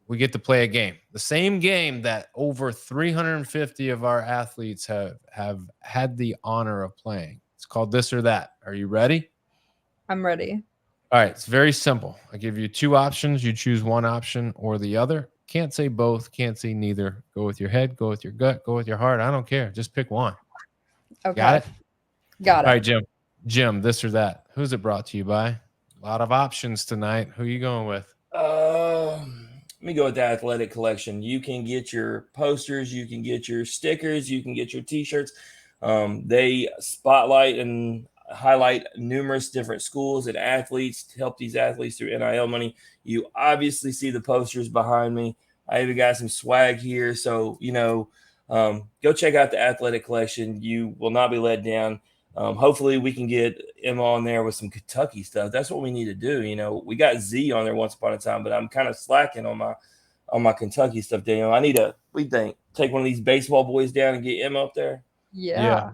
Speaker 2: we get to play a game. The same game that over 350 of our athletes have had the honor of playing. It's called This or That. Are you ready?
Speaker 4: I'm ready.
Speaker 2: All right, it's very simple. I give you 2 options. You choose one option or the other. Can't say both. Can't say neither. Go with your head. Go with your gut. Go with your heart. I don't care. Just pick one.
Speaker 4: Okay.
Speaker 2: Got it?
Speaker 4: Got it.
Speaker 2: All right, Jim. Jim, this or that. Who's it brought to you by? A lot of options tonight. Who are you going with?
Speaker 3: Let me go with the Athletic Collection. You can get your posters, you can get your stickers, you can get your T-shirts. They spotlight and highlight numerous different schools and athletes to help these athletes through NIL money. You obviously see the posters behind me. I even got some swag here. So, go check out the Athletic Collection. You will not be let down. Hopefully we can get Emma on there with some Kentucky stuff. That's what we need to do. We got Z on there once upon a time, but I'm kind of slacking on my Kentucky stuff, Daniel. I need take one of these baseball boys down and get Emma up there.
Speaker 4: Yeah.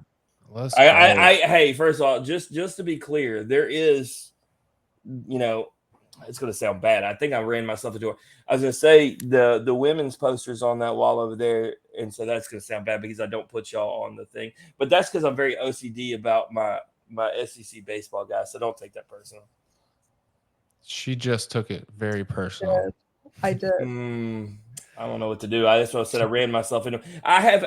Speaker 2: Let's
Speaker 3: Hey, first of all, just to be clear, there is, it's going to sound bad. I think I ran myself into it. I was going to say the women's posters on that wall over there, and so that's going to sound bad because I don't put y'all on the thing. But that's because I'm very OCD about my SEC baseball guys, so don't take that personal.
Speaker 2: She just took it very personal.
Speaker 4: I did.
Speaker 3: I don't know what to do. That's what I said. I ran myself into. I have.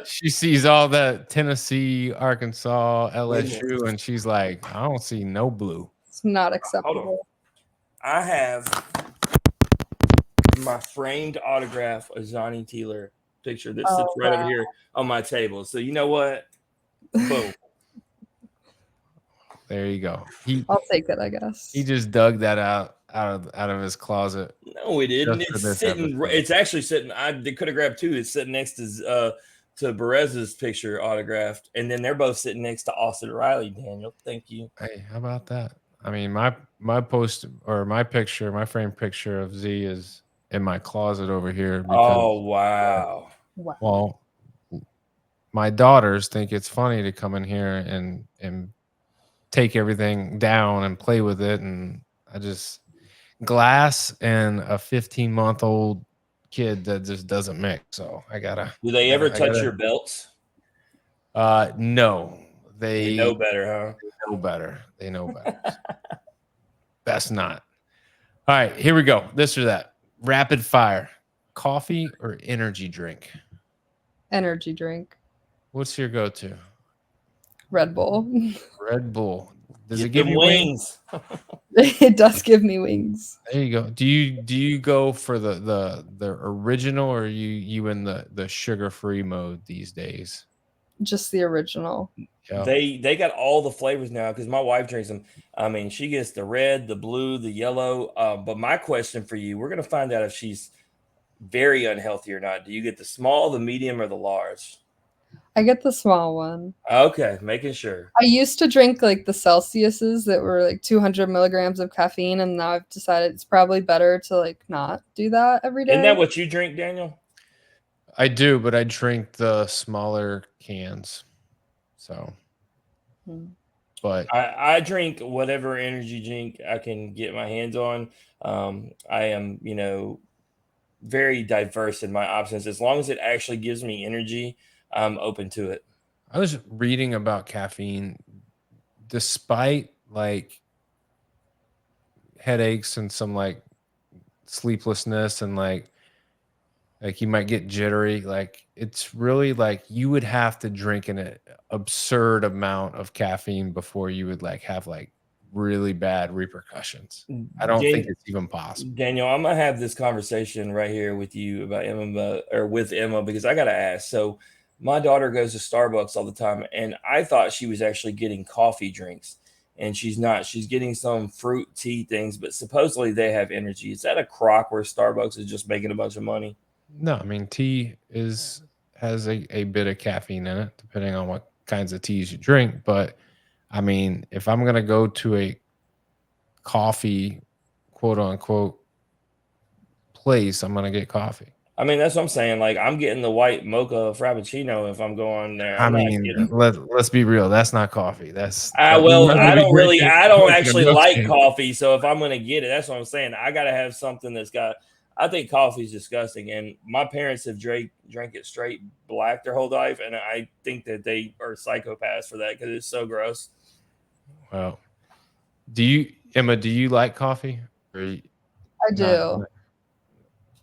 Speaker 2: She sees all that Tennessee, Arkansas, LSU, and she's like, I don't see no blue.
Speaker 4: It's not acceptable.
Speaker 3: I have my framed autograph of Johnny Taylor picture that sits right over here on my table. So you know what? Boom.
Speaker 2: There you go.
Speaker 4: I'll take it, I guess.
Speaker 2: He just dug that out of his closet.
Speaker 3: No, it didn't. It's actually sitting. They could have grabbed two. It's sitting next to Berez's picture autographed, and then they're both sitting next to Austin Riley. Daniel, thank you.
Speaker 2: Hey, how about that? I mean, my post or my picture, my framed picture of Z is in my closet over here.
Speaker 3: Because, wow.
Speaker 2: Well, my daughters think it's funny to come in here and take everything down and play with it, and I just glass and a 15-month-old kid that just doesn't mix. So I gotta.
Speaker 3: Do they ever touch your belts?
Speaker 2: No. They
Speaker 3: know better, huh?
Speaker 2: They know better. Best not. All right, here we go. This or that. Rapid fire. Coffee or energy drink?
Speaker 4: Energy drink.
Speaker 2: What's your go-to?
Speaker 4: Red Bull.
Speaker 2: Red Bull. Does
Speaker 3: Get
Speaker 2: it give you wings?
Speaker 4: It does give me wings.
Speaker 2: There you go. Do you go for the original, or are you in the sugar-free mode these days?
Speaker 4: Just the original.
Speaker 3: Yeah. They got all the flavors now because my wife drinks them. I mean, she gets the red, the blue, the yellow. But my question for you, we're going to find out if she's very unhealthy or not. Do you get the small, the medium, or the large?
Speaker 4: I get the small one.
Speaker 3: Okay, making sure.
Speaker 4: I used to drink like the Celsiuses that were like 200 milligrams of caffeine, and now I've decided it's probably better to like not do that every day.
Speaker 3: Isn't that what you drink, Daniel?
Speaker 2: I do, but I drink the smaller cans. So, but
Speaker 3: I drink whatever energy drink I can get my hands on. I am, very diverse in my options. As long as it actually gives me energy, I'm open to it.
Speaker 2: I was reading about caffeine, despite like headaches and some like sleeplessness and like you might get jittery. Like it's really like you would have to drink an absurd amount of caffeine before you would like have like really bad repercussions. I don't think it's even possible.
Speaker 3: Daniel, I'm gonna have this conversation right here with you about Emma or with Emma because I gotta ask. So my daughter goes to Starbucks all the time, and I thought she was actually getting coffee drinks, and she's not. She's getting some fruit tea things, but supposedly they have energy. Is that a crock where Starbucks is just making a bunch of money?
Speaker 2: No, I mean tea has a bit of caffeine in it, depending on what kinds of teas you drink. But I mean, if I'm gonna go to a coffee, quote unquote, place, I'm gonna get coffee.
Speaker 3: I mean, that's what I'm saying. Like, I'm getting the white mocha frappuccino if I'm going there.
Speaker 2: Let's be real. That's not coffee.
Speaker 3: I don't actually like coffee. So if I'm going to get it, that's what I'm saying. I got to have something that's got, I think coffee is disgusting. And my parents have drank it straight black their whole life. And I think that they are psychopaths for that because it's so gross.
Speaker 2: Well, Emma, do you like coffee?
Speaker 4: I do.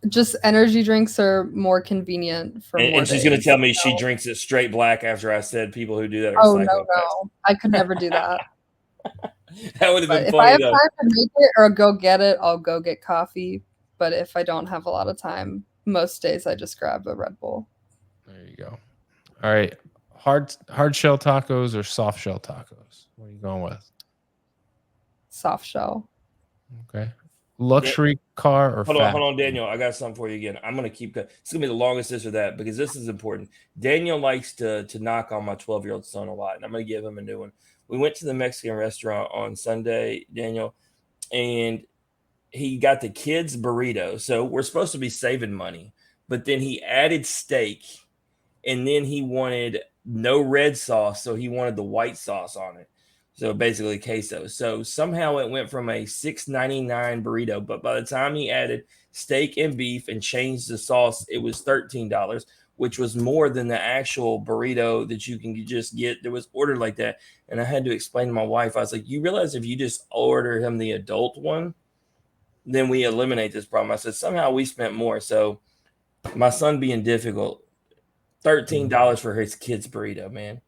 Speaker 4: Just energy drinks are more convenient for more
Speaker 3: And she's going to
Speaker 4: days.
Speaker 3: tell me she drinks it straight black after I said people who do that are
Speaker 4: Oh
Speaker 3: psychopaths.
Speaker 4: no, I could never do that.
Speaker 3: That would have
Speaker 4: But
Speaker 3: been
Speaker 4: if I
Speaker 3: funny
Speaker 4: have
Speaker 3: though.
Speaker 4: time to make it or go get it, I'll go get coffee. But if I don't have a lot of time, most days I just grab a Red Bull.
Speaker 2: There you go. All right. Hard shell tacos or soft shell tacos? What are you going with?
Speaker 4: Soft shell.
Speaker 2: Okay. Luxury car or
Speaker 3: Hold
Speaker 2: fast?
Speaker 3: on, Daniel. I got something for you again. I'm going to keep. It's going to be the longest this or that because this is important. Daniel likes to knock on my 12-year-old son a lot, and I'm going to give him a new one. We went to the Mexican restaurant on Sunday, Daniel, and he got the kids burrito. So we're supposed to be saving money, but then he added steak, and then he wanted no red sauce, so he wanted the white sauce on it. So basically queso. So somehow it went from a $6.99 burrito, but by the time he added steak and beef and changed the sauce, it was $13, which was more than the actual burrito that you can just get that was ordered like that. And I had to explain to my wife, I was like, you realize if you just order him the adult one, then we eliminate this problem. I said, somehow we spent more. So my son being difficult, $13 for his kid's burrito, man.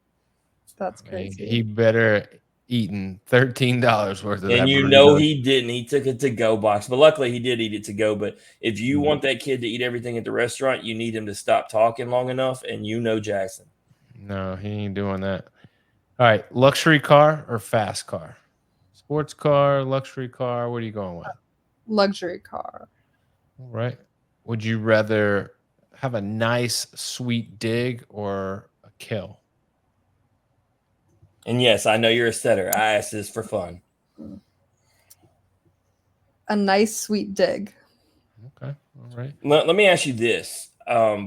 Speaker 4: That's
Speaker 2: I mean,
Speaker 4: crazy.
Speaker 2: he better eaten $13 worth of that
Speaker 3: And you
Speaker 2: burrito.
Speaker 3: know he didn't. He took it to go box, but luckily he did eat it to go. But if you want that kid to eat everything at the restaurant, you need him to stop talking long enough. And you know Jackson.
Speaker 2: No, he ain't doing that. All right. Luxury car or fast car? Sports car, luxury car. What are you going with?
Speaker 4: Luxury car.
Speaker 2: All right. Would you rather have a nice, sweet dig or a kill?
Speaker 3: And yes, I know you're a setter. I asked this for fun.
Speaker 4: A nice sweet dig.
Speaker 2: Okay. All right.
Speaker 3: Let me ask you this,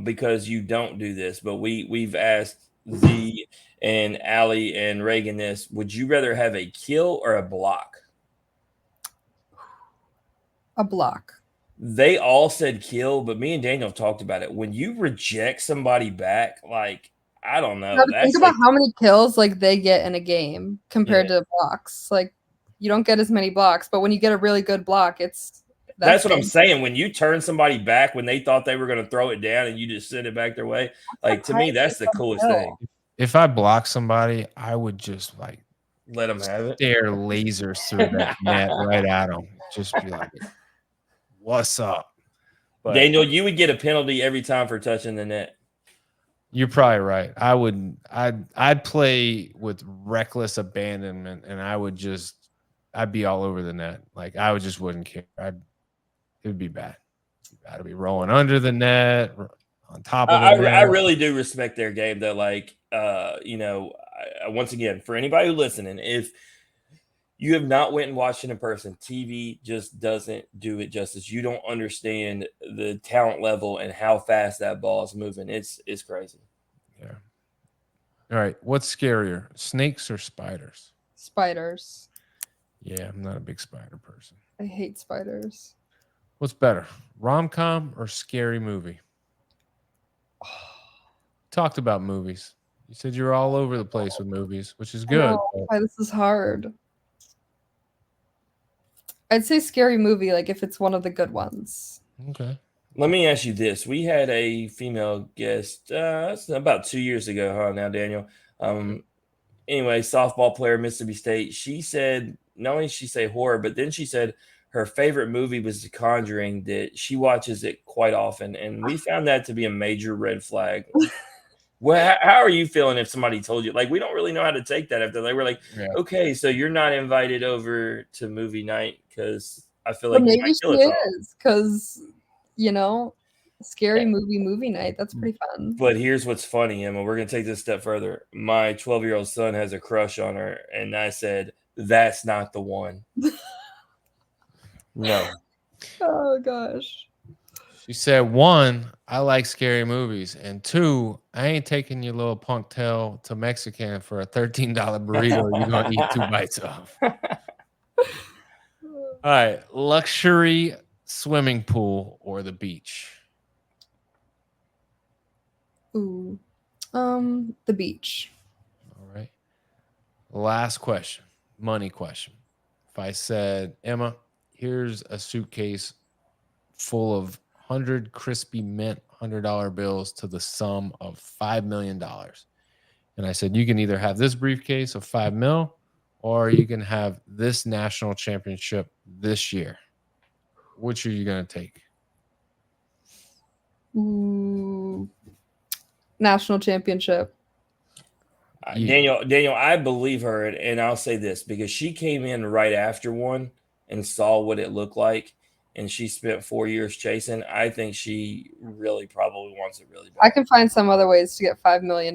Speaker 3: because you don't do this, but we've asked Z and Allie and Reagan this. Would you rather have a kill or a block?
Speaker 4: A block.
Speaker 3: They all said kill, but me and Daniel have talked about it. When you reject somebody back, like, I don't know.
Speaker 4: Think about how many kills like they get in a game compared to blocks. Like you don't get as many blocks, but when you get a really good block,
Speaker 3: that's what I'm saying. When you turn somebody back when they thought they were going to throw it down and you just send it back their way, like to me, that's the coolest thing.
Speaker 2: If I block somebody, I would just like
Speaker 3: let them have it.
Speaker 2: Stare lasers through that net right at them. Just be like, "What's up?"
Speaker 3: But Daniel, you would get a penalty every time for touching the net.
Speaker 2: You're probably right. I'd play with reckless abandonment, and I'd be all over the net. Like I wouldn't care. It would be bad. I'd be rolling under the net, on top of the net.
Speaker 3: I really do respect their game though. Like, once again, for anybody who's listening, if you have not went and watched it in person, TV just doesn't do it justice. You don't understand the talent level and how fast that ball is moving. It's crazy.
Speaker 2: Yeah. All right. What's scarier, snakes or spiders?
Speaker 4: Spiders.
Speaker 2: Yeah, I'm not a big spider person.
Speaker 4: I hate spiders.
Speaker 2: What's better, rom-com or scary movie? Talked about movies. You said you're all over the place with movies, which is good.
Speaker 4: Why this is hard. I'd say scary movie, like if it's one of the good ones.
Speaker 2: Okay.
Speaker 3: Let me ask you this. We had a female guest about 2 years ago, huh? Now, Daniel. Anyway, softball player, Mississippi State. She said, not only did she say horror, but then she said her favorite movie was The Conjuring, that she watches it quite often. And we found that to be a major red flag. Well, how are you feeling if somebody told you? Like, we don't really know how to take that after they were like, okay, so you're not invited over to movie night because I feel like
Speaker 4: maybe she is because, scary movie night. That's pretty fun.
Speaker 3: But here's what's funny, Emma. We're going to take this a step further. My 12-year-old son has a crush on her, and I said, that's not the one. No.
Speaker 4: Oh, gosh.
Speaker 2: She said, 1, I like scary movies, and 2, I ain't taking your little punk tail to Mexican for a $13 burrito you're going to eat 2 bites of. All right, luxury swimming pool or the beach?
Speaker 4: Ooh, the beach.
Speaker 2: All right. Last question, money question. If I said, Emma, here's a suitcase full of 100 crispy mint $100 bills to the sum of $5 million. And I said, you can either have this briefcase of $5 million, or you can have this national championship this year. Which are you going to take?
Speaker 4: National championship.
Speaker 3: Daniel, I believe her, and I'll say this because she came in right after one and saw what it looked like, and she spent 4 years chasing. I think she really probably wants it really bad.
Speaker 4: I can find some other ways to get $5 million,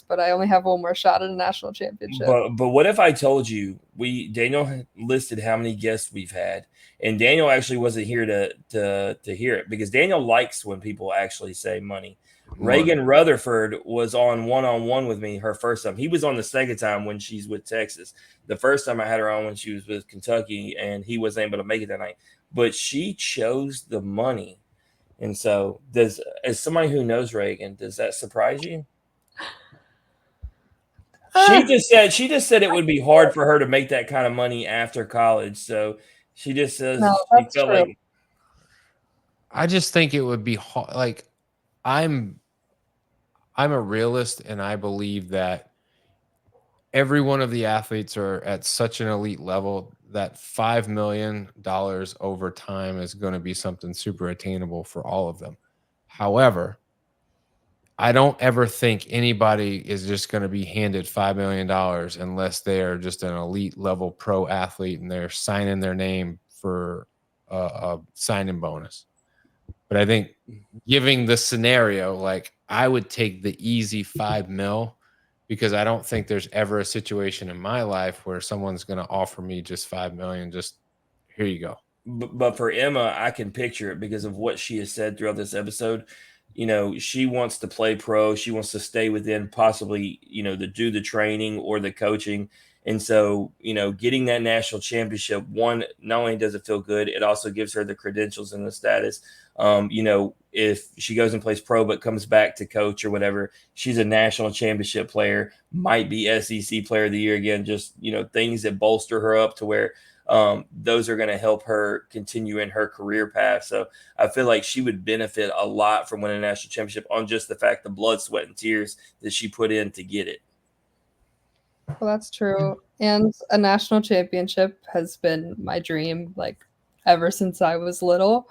Speaker 4: but I only have one more shot at a national championship.
Speaker 3: But what if I told you Daniel listed how many guests we've had, and Daniel actually wasn't here to hear it because Daniel likes when people actually say money. Reagan Rutherford was on one-on-one with me her first time. He was on the second time when she's with Texas. The first time I had her on when she was with Kentucky, and he wasn't able to make it that night. But she chose the money. And so as somebody who knows Reagan, does that surprise you? She just said it would be hard for her to make that kind of money after college. So she just says she felt
Speaker 4: true.
Speaker 3: like
Speaker 2: I just think it would be hard. Like I'm a realist, and I believe that every one of the athletes are at such an elite level that $5 million over time is going to be something super attainable for all of them. However, I don't ever think anybody is just going to be handed $5 million unless they are just an elite level pro athlete and they're signing their name for a signing bonus. But I think giving the scenario, like I would take the easy $5 million because I don't think there's ever a situation in my life where someone's going to offer me just $5 million. Just here you go.
Speaker 3: But for Emma, I can picture it because of what she has said throughout this episode. You know, she wants to play pro. She wants to stay within possibly, to do the training or the coaching. And so, getting that national championship, one, not only does it feel good, it also gives her the credentials and the status. If she goes and plays pro but comes back to coach or whatever, she's a national championship player, might be SEC player of the year again, just, things that bolster her up to where those are going to help her continue in her career path. So I feel like she would benefit a lot from winning a national championship on just the fact the blood, sweat, and tears that she put in to get it.
Speaker 4: Well, that's true. And a national championship has been my dream, like, ever since I was little.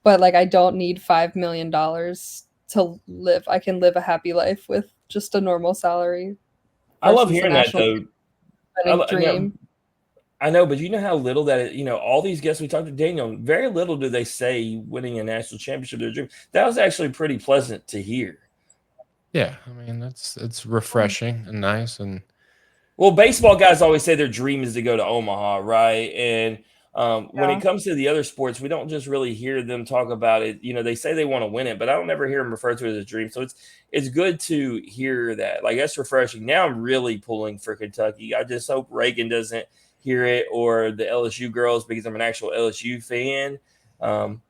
Speaker 4: But, like, I don't need $5 million to live. I can live a happy life with just a normal salary.
Speaker 3: I love hearing that, though.
Speaker 4: Dream.
Speaker 3: I know, but you know how little that is, all these guests we talked to Daniel, very little do they say winning a national championship their dream. That was actually pretty pleasant to hear.
Speaker 2: Yeah, I mean, it's refreshing and nice. And
Speaker 3: well, baseball guys always say their dream is to go to Omaha, right? And when it comes to the other sports, we don't just really hear them talk about it. They say they want to win it, but I don't ever hear them refer to it as a dream. So it's good to hear that. Like, that's refreshing. Now I'm really pulling for Kentucky. I just hope Reagan doesn't hear it or the LSU girls because I'm an actual LSU fan. And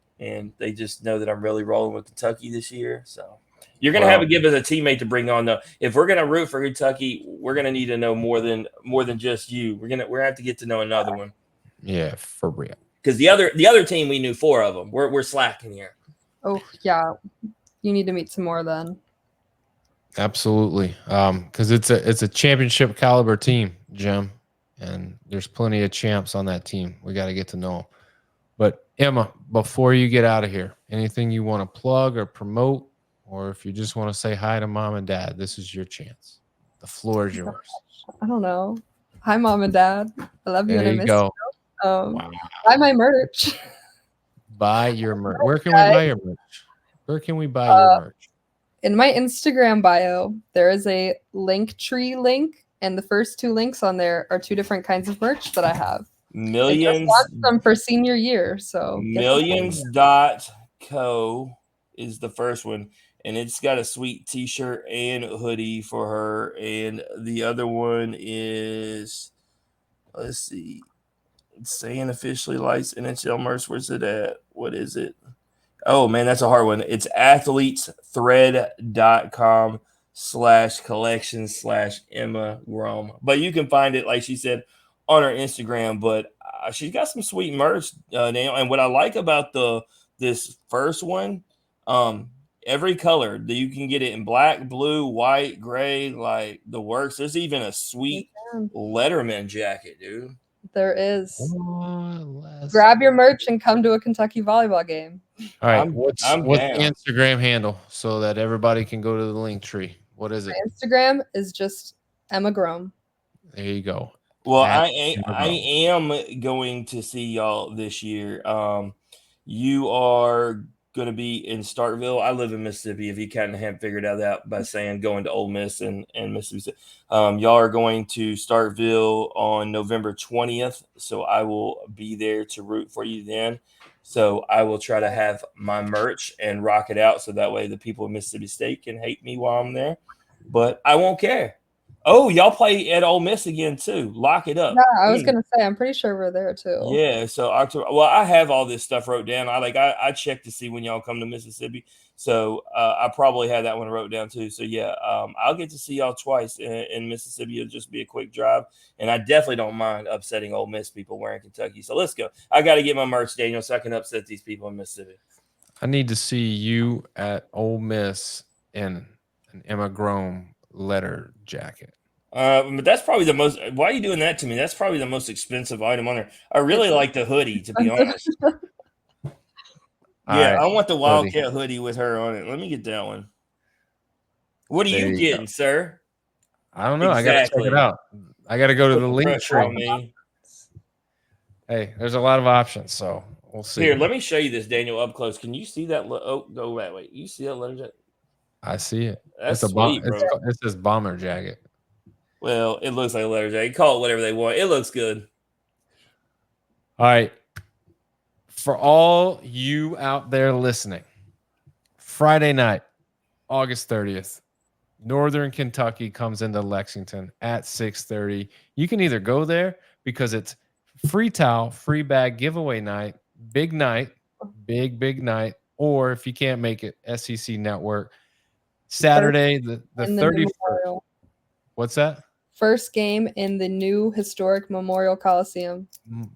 Speaker 3: they just know that I'm really rolling with Kentucky this year. So you're going to have to give us a teammate to bring on, though. If we're going to root for Kentucky, we're going to need to know more than just you. We're going to have to get to know another one.
Speaker 2: Yeah, for real.
Speaker 3: Because the other team, we knew 4 of them. We're slacking here.
Speaker 4: Oh yeah, you need to meet some more then.
Speaker 2: Absolutely, because it's a championship caliber team, Jim, and there's plenty of champs on that team. We got to get to know them. But Emma, before you get out of here, anything you want to plug or promote, or if you just want to say hi to mom and dad, this is your chance. The floor is yours.
Speaker 4: I don't know. Hi, mom and dad. I love you and I miss
Speaker 2: you.
Speaker 4: Buy my merch.
Speaker 2: Buy your merch. Where can we buy your merch? Where can we buy your merch?
Speaker 4: In my Instagram bio, there is a Linktree link, and the first 2 links on there are 2 different kinds of merch that I have.
Speaker 3: Millions.
Speaker 4: I just want some for senior year, so
Speaker 3: millions.co is the first one, and it's got a sweet t-shirt and hoodie for her, and the other one is, let's see, it's saying officially likes NHL merch. Where's it at? What is it? Oh man, that's a hard one. It's athletesthread.com/collection/Emma Grome. But you can find it, like she said, on her Instagram. But she's got some sweet merch, Daniel. And what I like about the this first one, every color that you can get it in black, blue, white, gray, like the works. There's even a sweet Letterman jacket, dude.
Speaker 4: There is.
Speaker 2: Let's
Speaker 4: Grab your merch and come to a Kentucky volleyball game.
Speaker 2: All right,
Speaker 3: I'm
Speaker 2: what's
Speaker 3: down.
Speaker 2: the Instagram handle so that everybody can go to the link tree? What is it?
Speaker 4: My Instagram is just Emma Grome.
Speaker 2: There you go.
Speaker 3: Well,
Speaker 2: At
Speaker 3: I am going to see y'all this year. You are going to be in Starkville. I live in Mississippi. If you kind of haven't figured that out by saying going to Ole Miss and Mississippi, y'all are going to Starkville on November 20th. So I will be there to root for you then. So I will try to have my merch and rock it out so that way the people of Mississippi State can hate me while I'm there. But I won't care. Oh, y'all play at Ole Miss again too. Lock it up.
Speaker 4: Yeah, I was gonna say I'm pretty sure we're there too.
Speaker 3: Yeah, so October. Well, I have all this stuff wrote down. I checked to see when y'all come to Mississippi, so I probably had that one wrote down too. So yeah, I'll get to see y'all twice in Mississippi. It'll just be a quick drive, and I definitely don't mind upsetting Ole Miss people wearing Kentucky. So let's go. I got to get my merch, Daniel, so I can upset these people in Mississippi.
Speaker 2: I need to see you at Ole Miss in an Emma Grome letter jacket.
Speaker 3: But that's probably the most. Why are you doing that to me? That's probably the most expensive item on there. I really like the hoodie, to be honest. Yeah, right, I want the Wildcat hoodie with her on it. Let me get that one. What are you getting, sir?
Speaker 2: I don't know. Exactly. I got to check it out. I got to go to the link
Speaker 3: tree.
Speaker 2: Hey, there's a lot of options, so we'll see.
Speaker 3: Here, let me show you this, Daniel, up close. Can you see that? Oh, go that way. You see that letter jacket?
Speaker 2: I see it.
Speaker 3: That's sweet, bro.
Speaker 2: It says bomber jacket.
Speaker 3: Well, it looks like a letter jacket. Call it whatever they want. It looks good.
Speaker 2: All right. For all you out there listening, Friday night, August 30th, Northern Kentucky comes into Lexington at 6:30. You can either go there because it's free towel, free bag giveaway night, big night, big night, or if you can't make it, SEC Network, Saturday, the 31st. What's that?
Speaker 4: First game in the new historic Memorial Coliseum.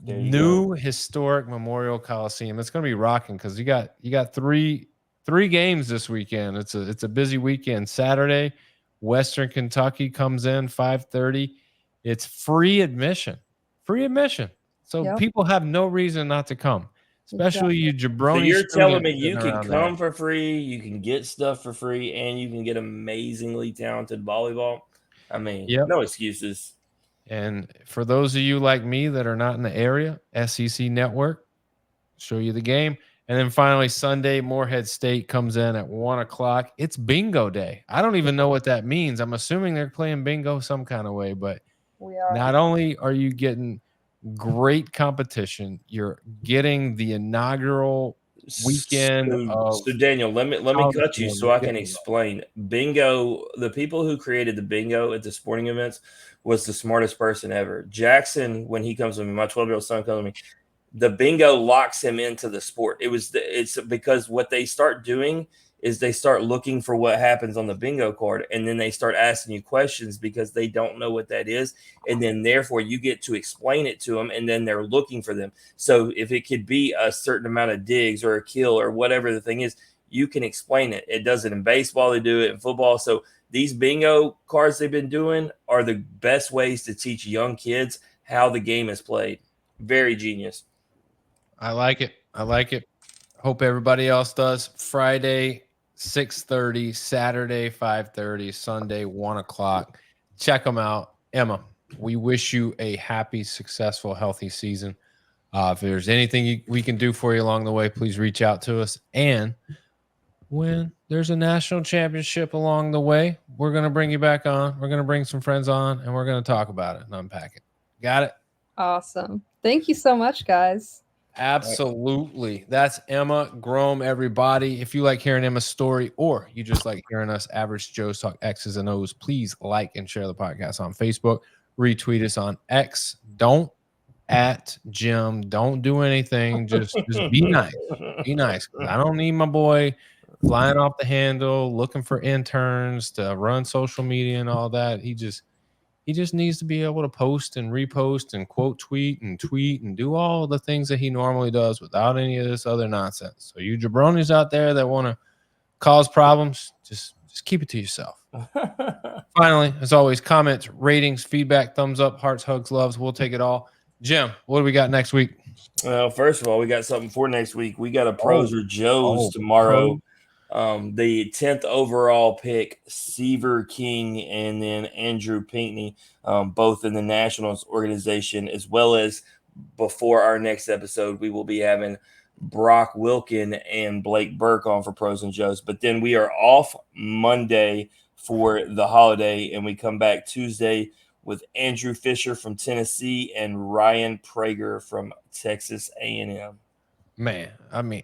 Speaker 2: Historic Memorial Coliseum. It's going to be rocking because you got three games this weekend. It's a busy weekend. Saturday, Western Kentucky comes in 5:30. It's free admission. So people have no reason not to come, especially you jabronis.
Speaker 3: So you're telling me you can come for free, you can get stuff for free, and you can get amazingly talented volleyball. I mean, no excuses.
Speaker 2: And for those of you like me that are not in the area, SEC Network, show you the game. And then finally, Sunday, Morehead State comes in at 1 o'clock. It's bingo day. I don't even know what that means. I'm assuming they're playing bingo some kind of way. But not only are you getting great competition, you're getting the inaugural weekend.
Speaker 3: So Daniel, let me cut you so I can explain. Bingo, the people who created the bingo at the sporting events was the smartest person ever. Jackson, when he comes to me, my 12-year-old son comes to me, the bingo locks him into the sport. It's because what they start doing is they start looking for what happens on the bingo card, and then they start asking you questions because they don't know what that is, and then therefore you get to explain it to them, and then they're looking for them. So if it could be a certain amount of digs or a kill or whatever the thing is, you can explain it. It does it in baseball, they do it in football. So these bingo cards they've been doing are the best ways to teach young kids how the game is played. Very genius.
Speaker 2: I like it. Hope everybody else does. Friday, 6:30, Saturday, 5:30, Sunday, 1 o'clock. Check them out. Emma, we wish you a happy, successful, healthy season. If there's anything we can do for you along the way, please reach out to us. And when there's a national championship along the way, we're going to bring you back on. We're going to bring some friends on, and we're going to talk about it and unpack it. Got it?
Speaker 4: Awesome. Thank you so much, guys.
Speaker 2: Absolutely. That's Emma Grome, everybody. If you like hearing Emma's story or you just like hearing us average Joes talk X's and O's, please like and share the podcast on Facebook. Retweet us on X. Don't at Jim. Don't do anything. Just be nice. Be nice. I don't need my boy flying off the handle, looking for interns to run social media and all that. He just needs to be able to post and repost and quote tweet and do all the things that he normally does without any of this other nonsense. So you jabronis out there that want to cause problems, just keep it to yourself. Finally, as always, comments, ratings, feedback, thumbs up, hearts, hugs, loves. We'll take it all. Jim, what do we got next week?
Speaker 3: Well, first of all, we got something for next week. We got a pros or Joes
Speaker 2: Oh,
Speaker 3: tomorrow. The 10th overall pick, Seaver King, and then Andrew Pinckney, both in the Nationals organization, as well as before our next episode, we will be having Brock Wilkin and Blake Burke on for pros and Joes. But then we are off Monday for the holiday, and we come back Tuesday with Andrew Fisher from Tennessee and Ryan Prager from Texas A&M.
Speaker 2: Man, I mean,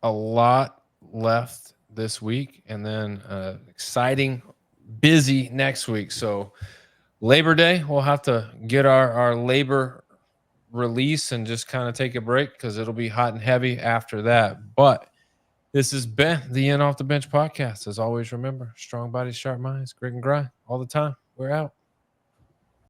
Speaker 2: a lot left this week, and then exciting, busy next week. So Labor Day, we'll have to get our labor release and just kind of take a break because it'll be hot and heavy after that. But this has been the In Off the Bench podcast. As always, remember, strong bodies, sharp minds, grit and grind all the time. We're out.